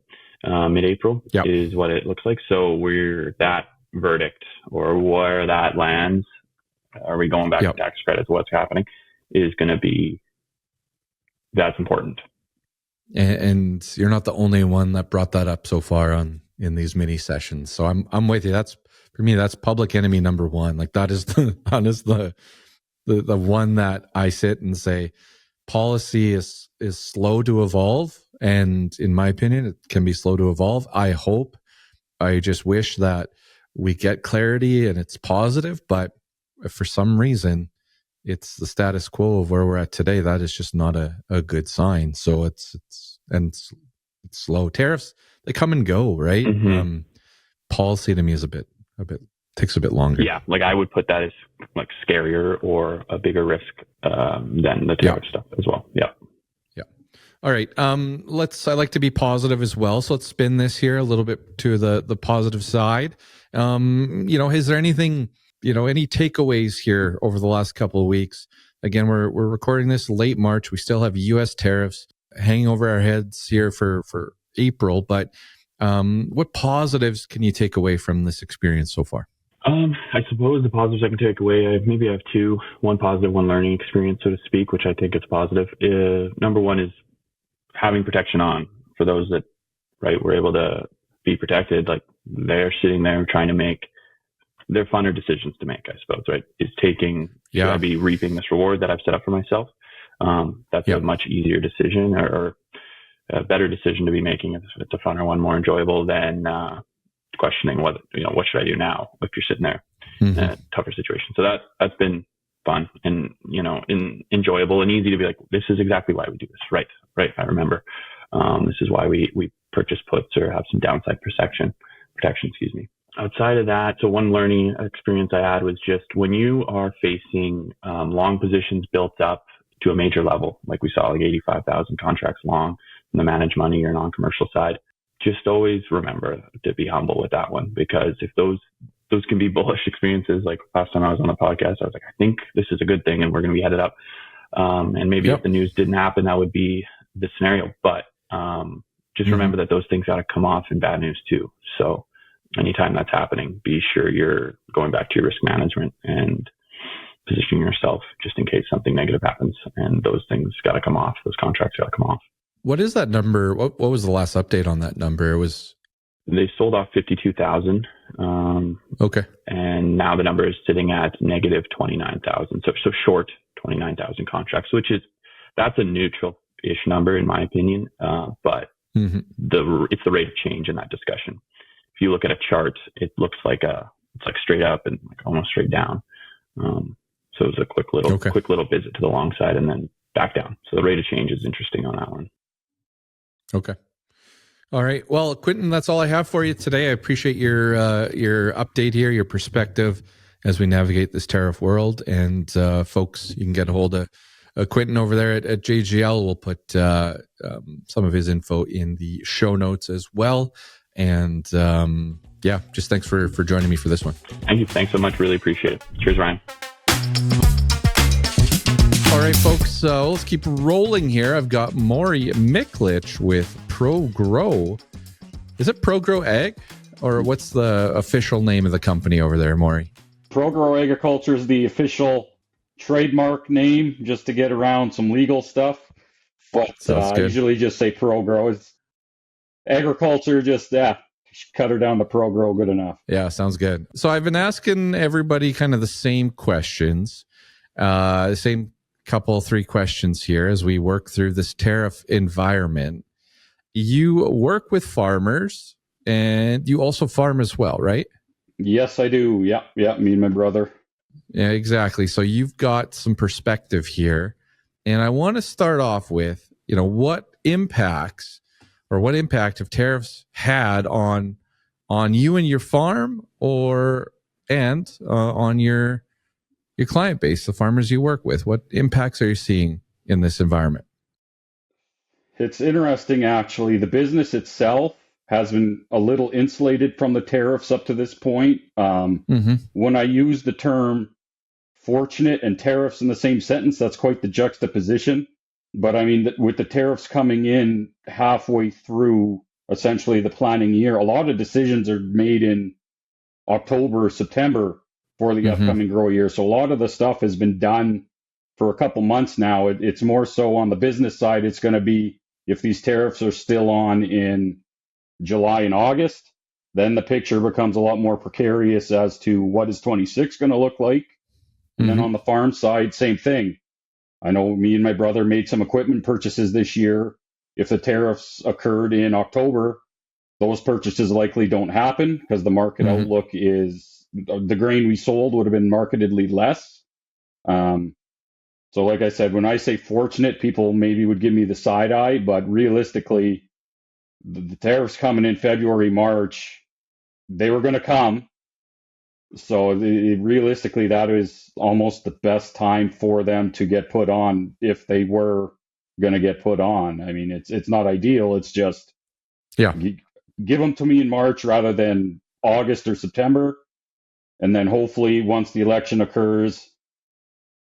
Mid-April is what it looks like. So that verdict or where that lands, are we going back to tax credits? What's happening is going to be, that's important. And you're not the only one that brought that up so far in these mini sessions. So I'm with you. For me, that's public enemy number one. Like that is the one that I sit and say, policy is slow to evolve. And in my opinion, it can be slow to evolve. I just wish that we get clarity and it's positive, but for some reason, it's the status quo of where we're at today. That is just not a good sign. So it's slow. Tariffs, they come and go, right? Policy to me is takes a bit longer. Yeah, like I would put that as like scarier or a bigger risk than the tariff stuff as well. Yeah. All right. I like to be positive as well. So let's spin this here a little bit to the positive side. Is there anything, any takeaways here over the last couple of weeks? Again, we're recording this late March. We still have U.S. tariffs hanging over our heads here for April. But what positives can you take away from this experience so far? I suppose the positives I can take away, maybe I have two, one positive, one learning experience, so to speak, which I think is positive. Number one is having protection on for those that, right, were able to be protected. Like, they're sitting there trying to make their funner decisions to make, I suppose, right? Is taking, should I be reaping this reward that I've set up for myself? That's a much easier decision or a better decision to be making if it's a funner one, more enjoyable than, questioning what should I do now if you're sitting there in a tougher situation. So that's been fun and, enjoyable and easy to be like, this is exactly why we do this. Right. I remember, this is why we purchase puts or have some downside protection, excuse me. Outside of that, so one learning experience I had was just when you are facing, long positions built up to a major level, like we saw, like 85,000 contracts long in the managed money or non-commercial side, just always remember to be humble with that one, because if those can be bullish experiences. Like last time I was on the podcast, I was like, I think this is a good thing and we're going to be headed up. And maybe if the news didn't happen, that would be the scenario. But just remember that those things got to come off in bad news too. So anytime that's happening, be sure you're going back to your risk management and positioning yourself just in case something negative happens. And those things got to come off. Those contracts got to come off. What is that number? What was the last update on that number? They sold off 52,000. Okay. And now the number is sitting at negative 29,000. So short 29,000 contracts, that's a neutral-ish number in my opinion. But it's the rate of change in that discussion. If you look at a chart, it looks like it's like straight up and like almost straight down. So it was a quick little visit to the long side and then back down. So the rate of change is interesting on that one. Okay. All right. Well, Quintin, that's all I have for you today. I appreciate your update here, your perspective as we navigate this tariff world. And folks, you can get a hold of Quintin over there at JGL. We'll put some of his info in the show notes as well. And just thanks for joining me for this one. Thank you. Thanks so much. Really appreciate it. Cheers, Ryan. All right, folks, let's keep rolling here. I've got Maury Micklich with ProGrow. Is it ProGrow Ag? Or what's the official name of the company over there, Maury? ProGrow Agriculture is the official trademark name, just to get around some legal stuff. But I usually just say ProGrow. It's agriculture, just cut her down to ProGrow, good enough. Yeah, sounds good. So I've been asking everybody kind of the same questions, the same three questions here as we work through this tariff environment. You work with farmers and you also farm as well, right? Yes, I do. Yeah, me and my brother. Yeah, exactly. So you've got some perspective here. And I want to start off with, what impact have tariffs had on you and your farm and on your client base, the farmers you work with? What impacts are you seeing in this environment? It's interesting, actually. The business itself has been a little insulated from the tariffs up to this point. When I use the term fortunate and tariffs in the same sentence, that's quite the juxtaposition. But I mean, with the tariffs coming in halfway through essentially the planning year, a lot of decisions are made in October, September for the upcoming grow year. So a lot of the stuff has been done for a couple months now. It's more so on the business side. It's going to be, if these tariffs are still on in July and August, then the picture becomes a lot more precarious as to what is 26 going to look like. And then on the farm side, same thing. I know me and my brother made some equipment purchases this year. If the tariffs occurred in October, those purchases likely don't happen because the market outlook is, the grain we sold would have been markedly less. So like I said, when I say fortunate, people maybe would give me the side eye, but realistically, the tariffs coming in February, March, they were going to come. So realistically, that is almost the best time for them to get put on if they were going to get put on. I mean, it's not ideal. It's just, give them to me in March rather than August or September. And then hopefully once the election occurs,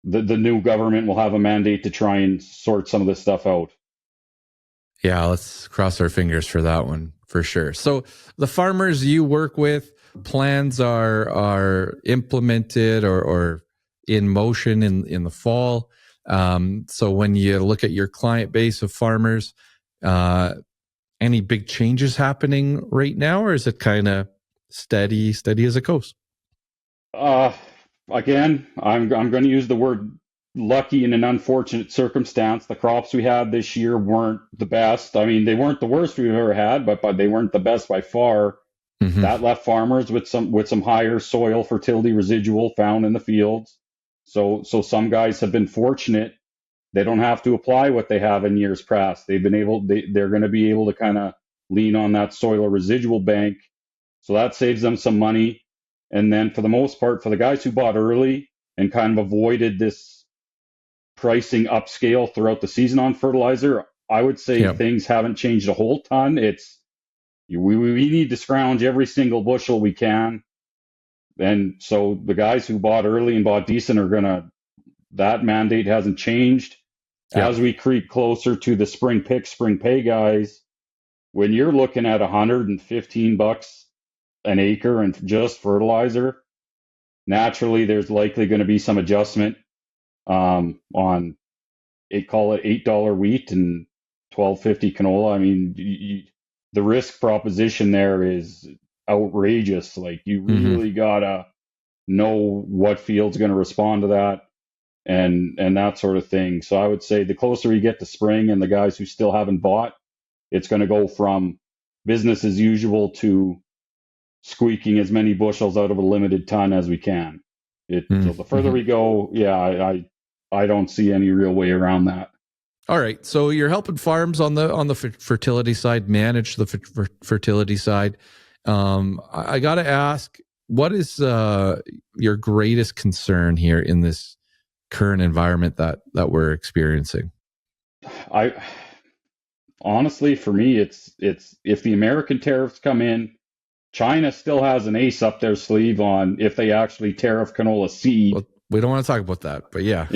the new government will have a mandate to try and sort some of this stuff out. Yeah, let's cross our fingers for that one. for sure. So the farmers you work with, plans are implemented or in motion in the fall. So when you look at your client base of farmers, any big changes happening right now, or is it kind of steady as it goes? Again, I'm going to use the word lucky in an unfortunate circumstance. The crops we had this year weren't the best. I mean, they weren't the worst we've ever had, but they weren't the best by far. Mm-hmm. That left farmers with some higher soil fertility residual found in the fields. So some guys have been fortunate. They don't have to apply what they have in years past. They're going to be able to kind of lean on that soil residual bank. So that saves them some money. And then for the most part, for the guys who bought early and kind of avoided this pricing upscale throughout the season on fertilizer, I would say things haven't changed a whole ton. We need to scrounge every single bushel we can. And so the guys who bought early and bought decent that mandate hasn't changed. Yeah. As we creep closer to the spring pick, spring pay guys, when you're looking at $115 an acre and just fertilizer, naturally there's likely going to be some adjustment on call it $8 wheat and $12.50 canola. I mean, the risk proposition there is outrageous. Like, you really gotta know what field's going to respond to that and that sort of thing. So I would say the closer we get to spring and the guys who still haven't bought, it's going to go from business as usual to squeaking as many bushels out of a limited ton as we can. So the further we go, I don't see any real way around that. All right, so you're helping farms on the fertility side manage the fertility side. I got to ask, what is your greatest concern here in this current environment that we're experiencing? Honestly, for me, it's if the American tariffs come in, China still has an ace up their sleeve on if they actually tariff canola seed. Well, we don't want to talk about that, but yeah.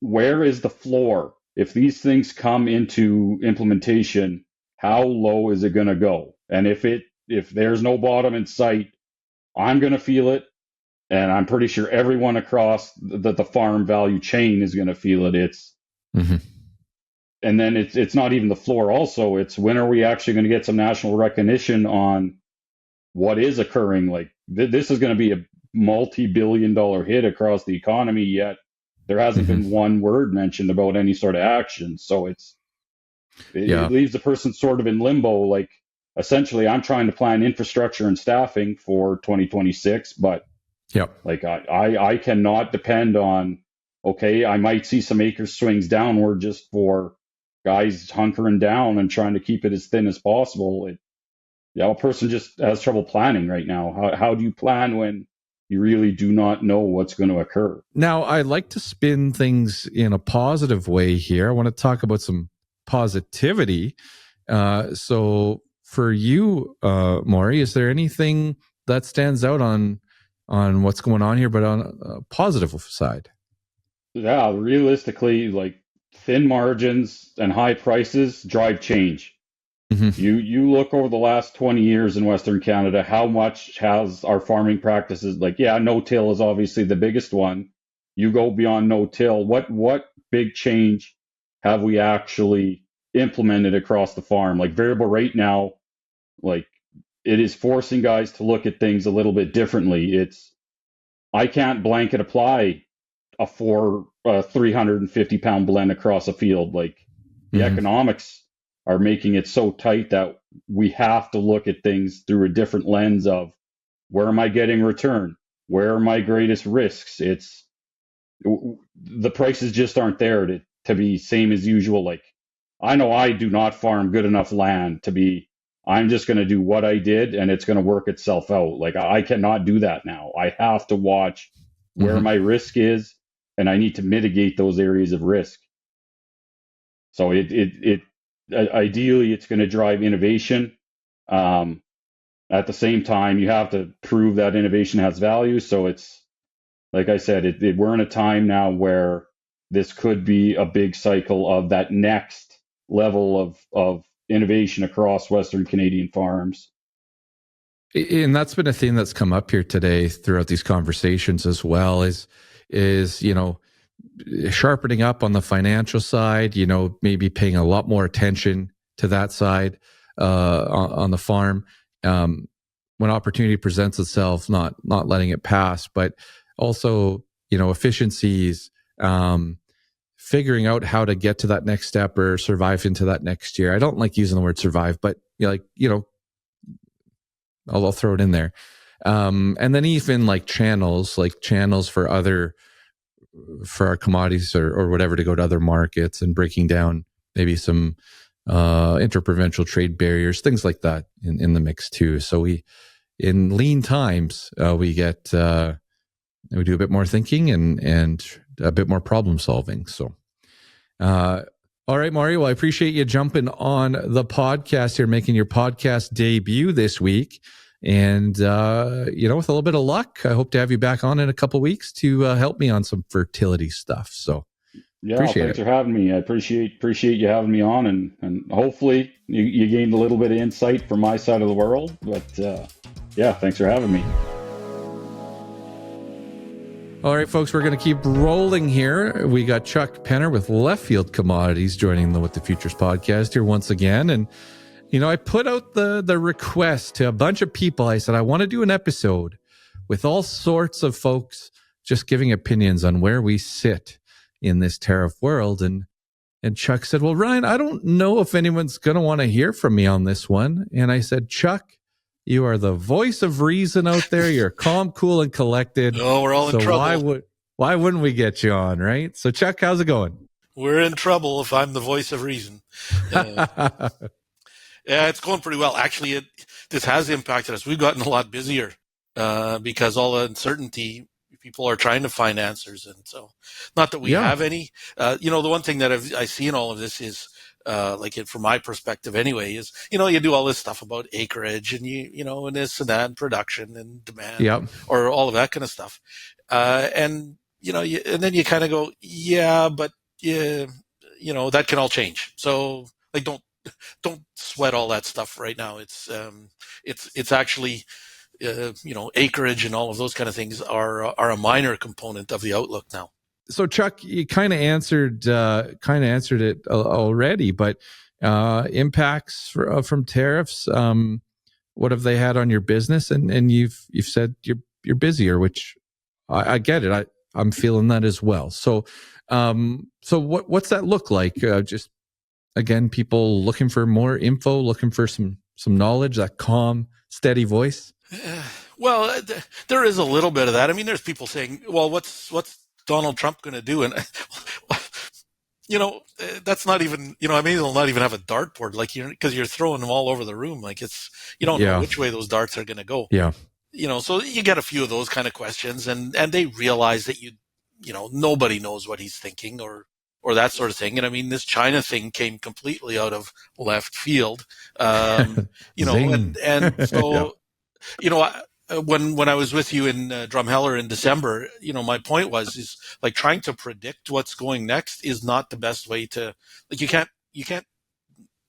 Where is the floor? If these things come into implementation, how low is it going to go? And if there's no bottom in sight, I'm going to feel it. And I'm pretty sure everyone across the farm value chain is going to feel it. And then it's not even the floor. Also, it's when are we actually going to get some national recognition on what is occurring? Like, this is going to be a multi-billion-dollar hit across the economy, yet there hasn't been one word mentioned about any sort of action. So it leaves the person sort of in limbo. Like, essentially, I'm trying to plan infrastructure and staffing for 2026, but like I cannot depend on, I might see some acre swings downward just for guys hunkering down and trying to keep it as thin as possible. A person just has trouble planning right now. How do you plan when you really do not know what's going to occur? Now, I like to spin things in a positive way here. I want to talk about some positivity. So for you, Maury, is there anything that stands out on what's going on here, but on a positive side? Yeah, realistically, like, thin margins and high prices drive change. You look over the last 20 years in Western Canada, how much has our farming practices, no-till is obviously the biggest one. You go beyond no-till, what big change have we actually implemented across the farm? Like, variable rate now, like, it is forcing guys to look at things a little bit differently. I can't blanket apply a 350 pound blend across a field. Like, the economics are making it so tight that we have to look at things through a different lens of, where am I getting return? Where are my greatest risks? The prices just aren't there to be same as usual. Like, I know I do not farm good enough land to be, I'm just going to do what I did and it's going to work itself out. Like, I cannot do that now. I have to watch where my risk is, and I need to mitigate those areas of risk. So ideally, it's going to drive innovation. At the same time, you have to prove that innovation has value. So it's, like I said, we're in a time now where this could be a big cycle of that next level of innovation across Western Canadian farms. And that's been a theme that's come up here today throughout these conversations as well, is sharpening up on the financial side, maybe paying a lot more attention to that side on the farm. When opportunity presents itself, not letting it pass, but also, efficiencies, figuring out how to get to that next step or survive into that next year. I don't like using the word survive, but I'll throw it in there. And then even like channels for our commodities or whatever to go to other markets, and breaking down maybe some interprovincial trade barriers, things like that in the mix too. So in lean times, we do a bit more thinking and a bit more problem solving. So, all right, Maury. Well, I appreciate you jumping on the podcast here, making your podcast debut this week. And, with a little bit of luck, I hope to have you back on in a couple of weeks to help me on some fertility stuff. So, yeah, thanks for having me. I appreciate you having me on, and hopefully you gained a little bit of insight from my side of the world. But yeah, thanks for having me. All right, folks, we're going to keep rolling here. We got Chuck Penner with Left Field Commodities joining the What the Futures podcast here once again. And, I put out the request to a bunch of people. I said, I want to do an episode with all sorts of folks just giving opinions on where we sit in this tariff world. And Chuck said, well, Ryan, I don't know if anyone's going to want to hear from me on this one. And I said, Chuck, you are the voice of reason out there. You're calm, cool, and collected. Oh, we're all in trouble. Why wouldn't we get you on, right? So, Chuck, how's it going? We're in trouble if I'm the voice of reason. Yeah, it's going pretty well. Actually, this has impacted us. We've gotten a lot busier because all the uncertainty, people are trying to find answers. And so, not that we have any. The one thing that I see in all of this is, from my perspective anyway, is, you do all this stuff about acreage and and this and that, and production and demand, or all of that kind of stuff. And then you kind of go, but that can all change. So don't sweat all that stuff right now. It's actually, acreage and all of those kind of things are a minor component of the outlook now. So, Chuck, you kind of answered it already, but impacts from tariffs. What have they had on your business? And you've said you're busier, which I get it. I'm feeling that as well. So what's that look like? Just again, people looking for more info, looking for some knowledge, that calm, steady voice. Well, there is a little bit of that. I mean, there's people saying, well, what's Donald Trump going to do? And, that's not even, I mean, they'll not even have a dartboard, because you're throwing them all over the room. You don't know which way those darts are going to go. Yeah. So you get a few of those kind of questions, and they realize that nobody knows what he's thinking or that sort of thing. And I mean, this China thing came completely out of left field, and so, when I was with you in Drumheller in December, my point is trying to predict what's going next is not the best way to, you can't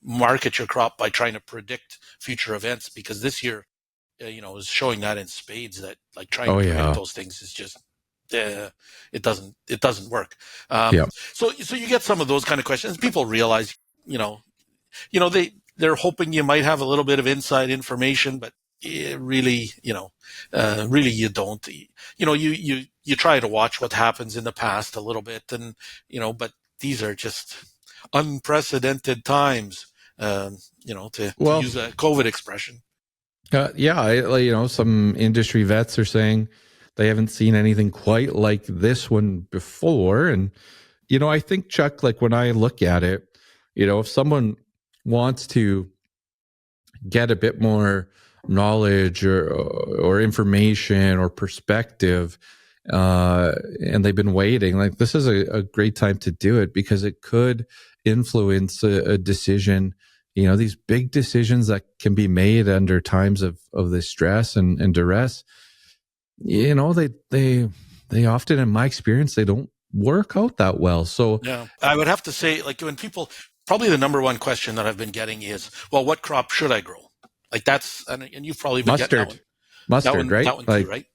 market your crop by trying to predict future events, because this year, is showing that in spades, that trying to predict those things is just, it doesn't work. So you get some of those kind of questions. People realize, they're hoping you might have a little bit of inside information, but really you don't. You try to watch what happens in the past a little bit, and but these are just unprecedented times. To use a COVID expression. Some industry vets are saying they haven't seen anything quite like this one before. And, I think, Chuck, when I look at it, if someone wants to get a bit more knowledge or information or perspective, and they've been waiting, this is a great time to do it, because it could influence a decision, these big decisions that can be made under times of this stress and duress. They often, in my experience, they don't work out that well. So I would have to say, when people probably the number one question that I've been getting is, well, what crop should I grow? Like that's, and you've probably been getting that one. Mustard, right? That one too, right?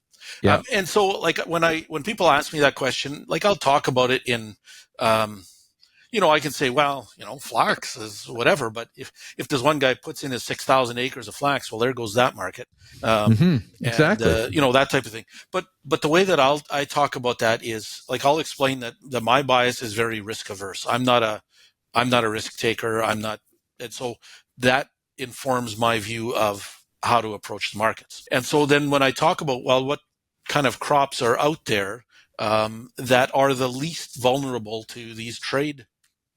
Yeah. And so like when people ask me that question, like I'll talk about it in, I can say, well, flax is whatever, but if there's one guy puts in his 6,000 acres of flax, well, there goes that market. Exactly. And, that type of thing. But the way that I talk about that is like, I'll explain that my bias is very risk averse. I'm not a risk taker. And so that informs my view of how to approach the markets. And so then when I talk about, well, what kind of crops are out there that are the least vulnerable to these trade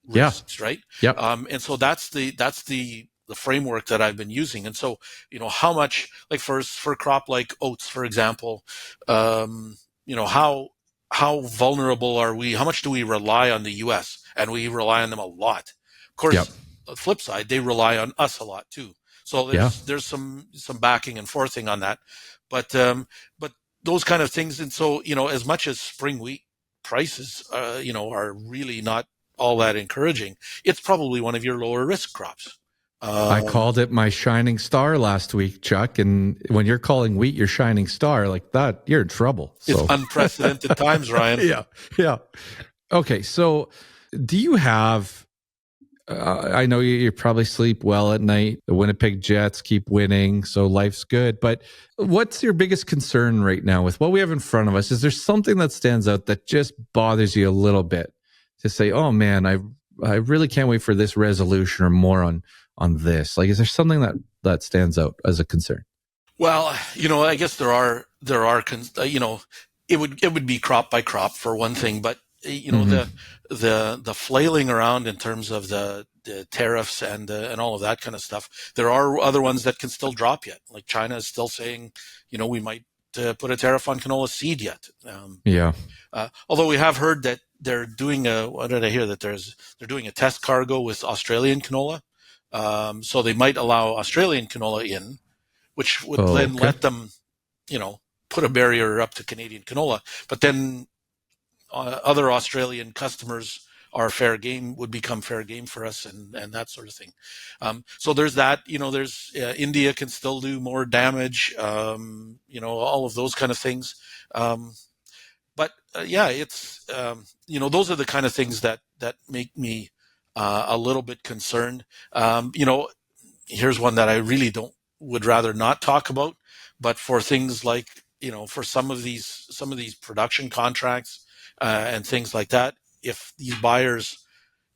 risks, right? Yep. And so that's the framework that I've been using. And so, how much, like for a crop like oats, for example, how vulnerable are we? How much do we rely on the U.S.? And we rely on them a lot. Of course, on the flip side, they rely on us a lot too. So there's some backing and forthing on that, but those kind of things. And so, as much as spring wheat prices, are really not all that encouraging, it's probably one of your lower risk crops. I called it my shining star last week, Chuck. And when you're calling wheat your shining star like that, you're in trouble. So. It's unprecedented times, Ryan. Yeah. Okay. So do you have, I know you probably sleep well at night. The Winnipeg Jets keep winning, so life's good. But what's your biggest concern right now with what we have in front of us? Is there something that stands out that just bothers you a little bit to say, oh man, I really can't wait for this resolution or more on this? Like, is there something that stands out as a concern? Well, I guess there are, it would be crop by crop for one thing, but the flailing around in terms of the tariffs and all of that kind of stuff. There are other ones that can still drop yet. Like China is still saying, we might put a tariff on canola seed yet. Although we have heard that they're doing what did I hear? That they're doing a test cargo with Australian canola. So they might allow Australian canola in, which would then let them, put a barrier up to Canadian canola. But then other Australian customers would become fair game for us and that sort of thing. So there's that, there's India can still do more damage, all of those kind of things. But it's, those are the kind of things that make me a little bit concerned. Here's one that I really would rather not talk about, but for things like, for some of these production contracts, and things like that, if these buyers,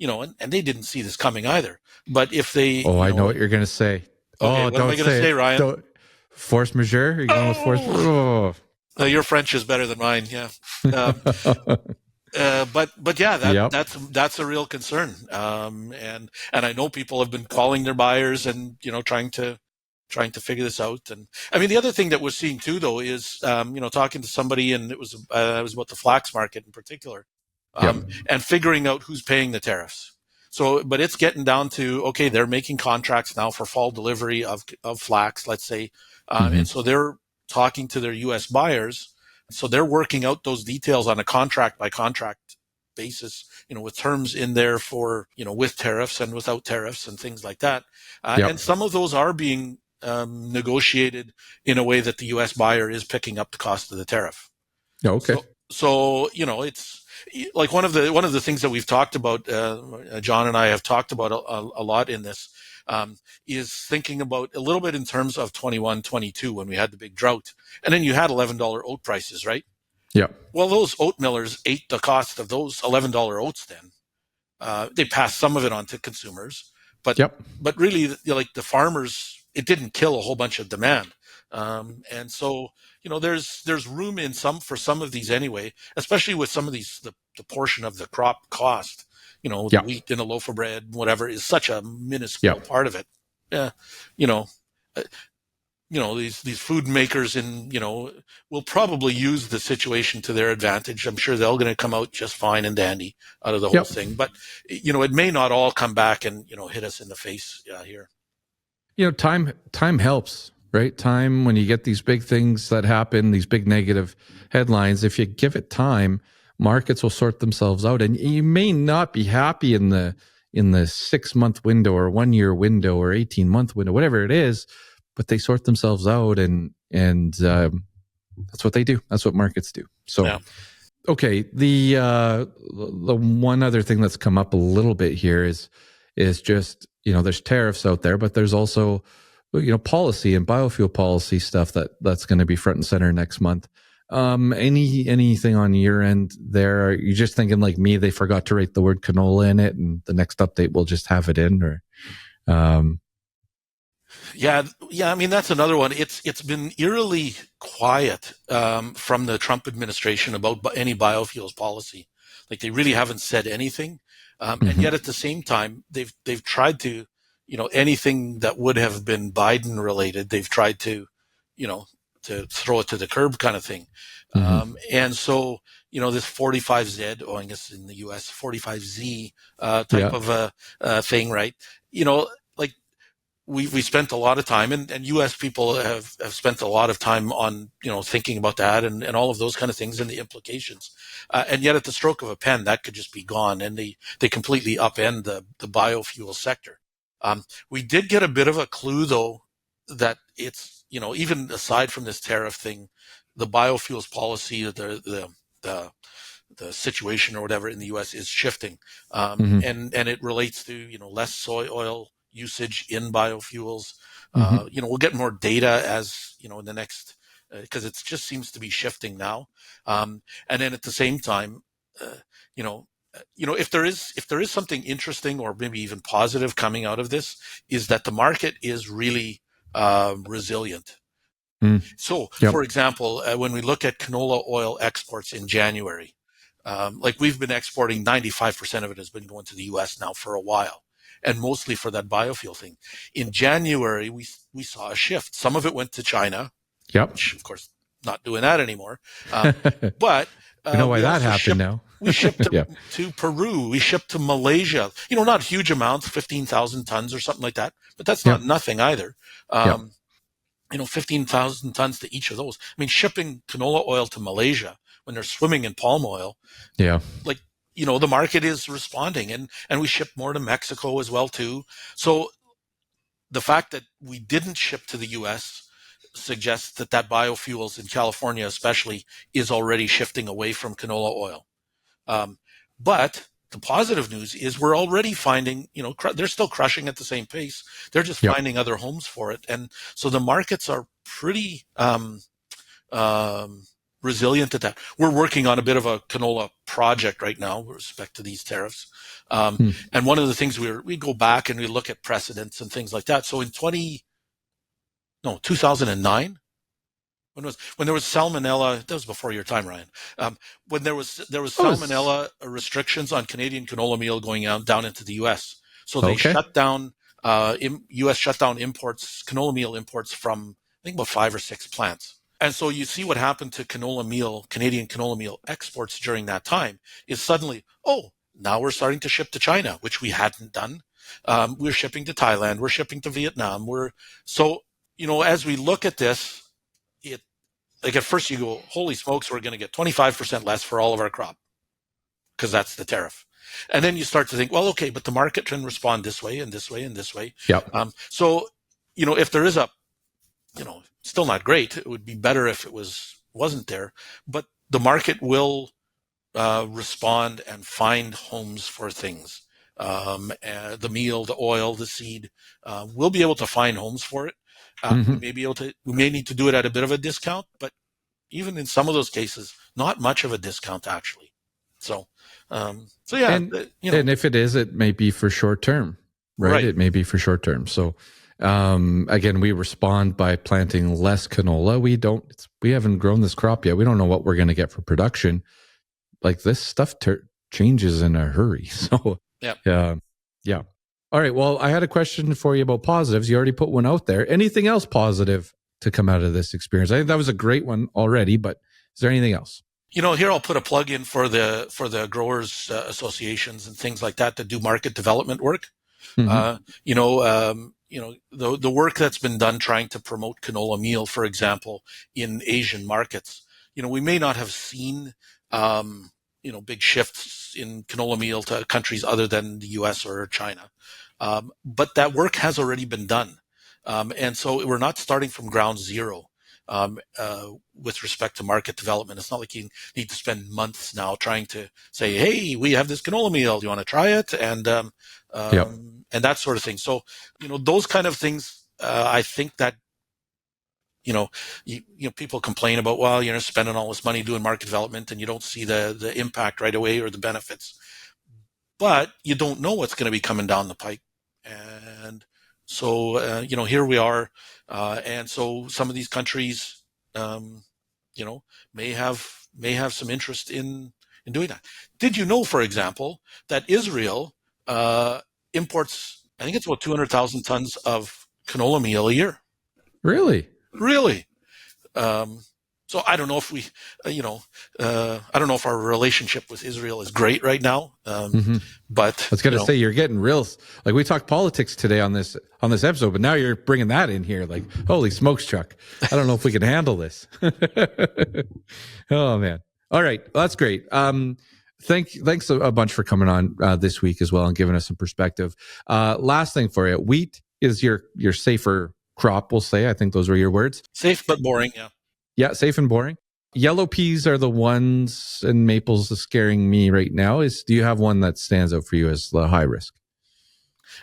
and they didn't see this coming either, but if they... I know what you're going to say. Okay, what am I going to say, Ryan? Force majeure? Are you going with force majeure? Your French is better than mine, yeah. But yeah, that's a real concern. And I know people have been calling their buyers and, trying to figure this out. And I mean, the other thing that we're seeing too, though, is, talking to somebody, and it was about the flax market in particular, and figuring out who's paying the tariffs. So, but it's getting down to, okay, they're making contracts now for fall delivery of flax, let's say. And so they're talking to their U.S. buyers. So they're working out those details on a contract by contract basis, with terms in there for, with tariffs and without tariffs and things like that. And some of those are being negotiated in a way that the U.S. buyer is picking up the cost of the tariff. Okay. So it's like one of the things that we've talked about, John and I have talked about a lot in this, is thinking about a little bit in terms of 21, 22 when we had the big drought, and then you had $11 oat prices, right? Yeah. Well, those oat millers ate the cost of those $11 oats. Then they passed some of it on to consumers, but really, like the farmers, it didn't kill a whole bunch of demand. And so, there's room for some of these anyway, especially with some of these, the portion of the crop cost, the wheat and the loaf of bread, whatever, is such a minuscule part of it. These food makers will probably use the situation to their advantage. I'm sure they're going to come out just fine and dandy out of the whole thing, but it may not all come back and, hit us in the face here. Time helps, right? Time, when you get these big things that happen, these big negative headlines, if you give it time, markets will sort themselves out. And you may not be happy in the in the 6-month window or 1-year window or 18-month window, whatever it is, but they sort themselves out, and that's what they do. That's what markets do. So, yeah. Okay. The one other thing that's come up a little bit here is just, there's tariffs out there, but there's also, policy and biofuel policy stuff that's going to be front and center next month. Anything on your end there? Are you just thinking like me, they forgot to write the word canola in it, and the next update will just have it in, or, Yeah. I mean, that's another one. It's been eerily quiet from the Trump administration about any biofuels policy. Like, they really haven't said anything, and yet at the same time, they've tried to, anything that would have been Biden related, they've tried to, to throw it to the curb, kind of thing. And so, this 45Z, I guess in the U.S. 45Z type of a thing, right? Like, we spent a lot of time, and U.S. people have spent a lot of time on, thinking about that and all of those kind of things and the implications. And yet at the stroke of a pen, that could just be gone, and they completely upend the biofuel sector. We did get a bit of a clue, though, that it's, even aside from this tariff thing, the biofuels policy, the situation or whatever in the U.S. is shifting. And it relates to, less soy oil usage in biofuels. We'll get more data as, in the next, because it just seems to be shifting now. And then at the same time, if there is something interesting or maybe even positive coming out of this, is that the market is really resilient. So, for example, when we look at canola oil exports in January, like, we've been exporting 95% of it has been going to the U.S. now for a while, and mostly for that biofuel thing. In January, we saw a shift. Some of it went to China, which, of course, not doing that anymore. But you know why that happened now. We shipped to Peru. We shipped to Malaysia. Not huge amounts, 15,000 tons or something like that. But that's not nothing either. 15,000 tons to each of those. I mean, shipping canola oil to Malaysia when they're swimming in palm oil. Like, the market is responding, and we ship more to Mexico as well too. So the fact that we didn't ship to the U.S. suggests that biofuels in California especially is already shifting away from canola oil. But the positive news is we're already finding, they're still crushing at the same pace. They're just finding other homes for it. And so the markets are pretty resilient at that. We're working on a bit of a canola project right now with respect to these tariffs. And one of the things we go back and we look at precedents and things like that. So in 2009, when there was salmonella, that was before your time, Ryan. When there was salmonella restrictions on Canadian canola meal going down into the U.S. So they shut down, U.S. shut down imports, canola meal imports from, I think, about 5 or 6 plants. And so you see what happened to Canadian canola meal exports during that time is suddenly, now we're starting to ship to China, which we hadn't done. We're shipping to Thailand. We're shipping to Vietnam. As we look at this, like, at first you go, holy smokes, we're going to get 25% less for all of our crop because that's the tariff. And then you start to think, well, okay, but the market can respond this way and this way and this way. So, if there is still not great, it would be better if it wasn't there, but the market will respond and find homes for things. The meal, the oil, the seed, we'll be able to find homes for it. We may need to do it at a bit of a discount, but even in some of those cases, not much of a discount actually. So yeah. And if it is, it may be for short term, right? It may be for short term. So, again, we respond by planting less canola. We haven't grown this crop yet. We don't know what we're going to get for production. Like, this stuff changes in a hurry. So, yeah. All right. Well, I had a question for you about positives. You already put one out there. Anything else positive to come out of this experience? I think that was a great one already, but is there anything else? Here I'll put a plug in for the growers associations and things like that do market development work. The work that's been done trying to promote canola meal, for example, in Asian markets. We may not have seen big shifts in canola meal to countries other than the US or China. But that work has already been done. And so we're not starting from ground zero with respect to market development. It's not like you need to spend months now trying to say, hey, we have this canola meal. Do you want to try it? And that sort of thing. So, those kind of things, I think that, people complain about, well, you're spending all this money doing market development and you don't see the impact right away or the benefits. But you don't know what's going to be coming down the pike. And so, here we are. And so some of these countries, may have some interest in doing that. Did you know, for example, that Israel imports, I think it's about 200,000 tons of canola meal a year? Really? Really. So I don't know if I don't know if our relationship with Israel is great right now. But I was going to say, you're getting real, like we talked politics today on this episode, but now you're bringing that in here. Like, holy smokes, Chuck. I don't know if we can handle this. Oh man. All right. Well, that's great. Thanks a bunch for coming on this week as well and giving us some perspective. Last thing for you, wheat is your safer crop, we'll say. I think those were your words. Safe but boring, yeah. Yeah, safe and boring. Yellow peas are the ones, and maples is scaring me right now. Do you have one that stands out for you as the high risk?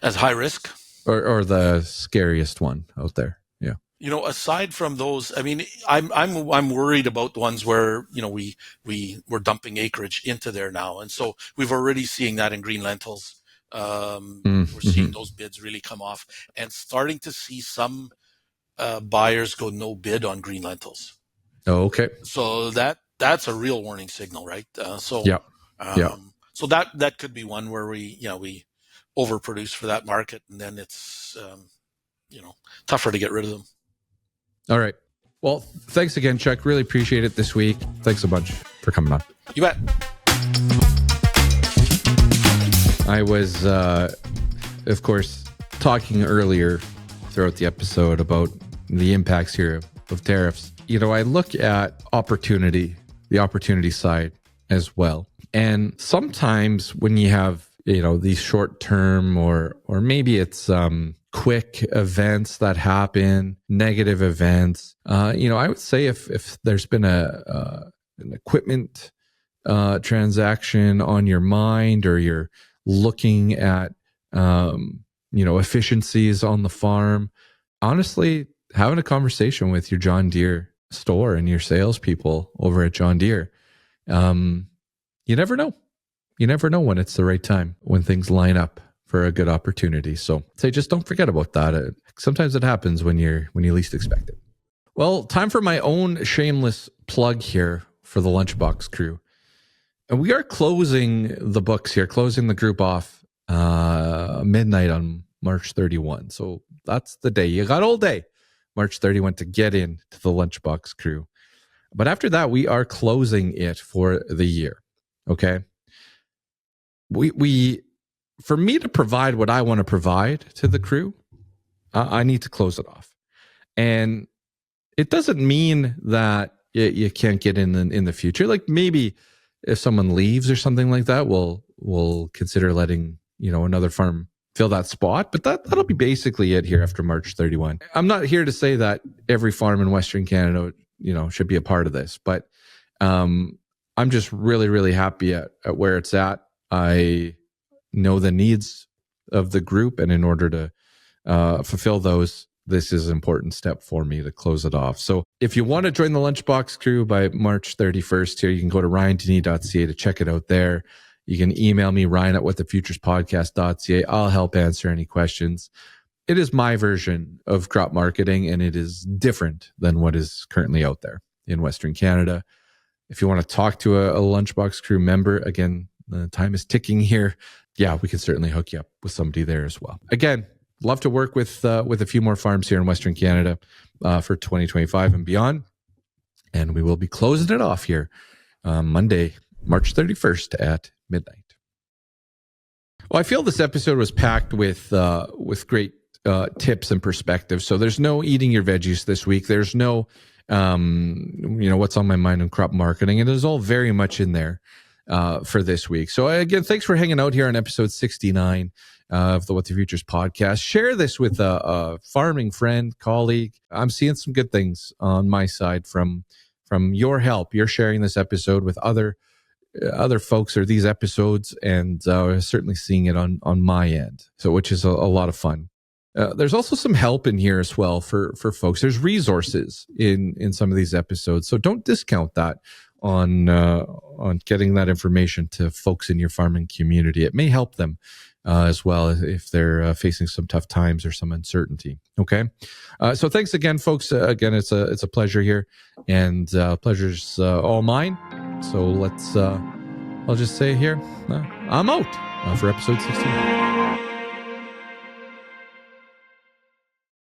As high risk? Or the scariest one out there? Yeah. Aside from those, I mean, I'm worried about the ones where, we're dumping acreage into there now. And so we've already seeing that in green lentils. We're seeing those bids really come off and starting to see some buyers go no bid on green lentils. Oh, okay. So that's a real warning signal, right? So that could be one where we overproduce for that market, and then it's tougher to get rid of them. All right. Well, thanks again, Chuck. Really appreciate it this week. Thanks a bunch for coming on. You bet. I was, of course, talking earlier throughout the episode about the impacts here of tariffs. I look at the opportunity side as well. And sometimes when you have, these short term or maybe it's quick events that happen, negative events, I would say if there's been an equipment transaction on your mind, or you're looking at, efficiencies on the farm, honestly, having a conversation with your John Deere store and your salespeople over at John Deere, you never know. You never know when it's the right time, when things line up for a good opportunity. So say, just don't forget about that. Sometimes it happens when you least expect it. Well, time for my own shameless plug here for the Lunchbox crew. And we are closing the books here, closing the group off midnight on March 31. So that's the day. You got all day, March 31, to get in to the Lunchbox crew. But after that, we are closing it for the year. Okay. We for me to provide what I want to provide to the crew, I need to close it off. And it doesn't mean that you can't get in the future. Like maybe if someone leaves or something like that, we'll consider letting, another farm fill that spot. But that'll be basically it here after March 31. I'm not here to say that every farm in Western Canada, should be a part of this, but I'm just really, really happy at where it's at. I know the needs of the group, and in order to fulfill those, this is an important step for me to close it off. So if you want to join the Lunchbox crew by March 31st here, you can go to ryandenis.ca to check it out there. You can email me, ryan@whatthefuturespodcast.ca. I'll help answer any questions. It is my version of crop marketing, and it is different than what is currently out there in Western Canada. If you want to talk to a Lunchbox crew member, again, the time is ticking here. Yeah, we can certainly hook you up with somebody there as well. Again, love to work with a few more farms here in Western Canada for 2025 and beyond. And we will be closing it off here Monday, March 31st at midnight. Well, I feel this episode was packed with great tips and perspectives. So there's no eating your veggies this week. There's no, what's on my mind in crop marketing. It is all very much in there. for this week. So again, thanks for hanging out here on episode 69 of the What the Futures podcast. Share this with a farming friend, colleague. I'm seeing some good things on my side from your help. You're sharing this episode with other folks, or these episodes, and certainly seeing it on my end. So, which is a lot of fun. There's also some help in here as well for folks. There's resources in some of these episodes, so don't discount that on getting that information to folks in your farming community. It may help them as well if they're facing some tough times or some uncertainty. Okay, so thanks again, folks. Again, it's a pleasure here, and pleasure's all mine. So let's. I'll just say here, I'm out for episode 16.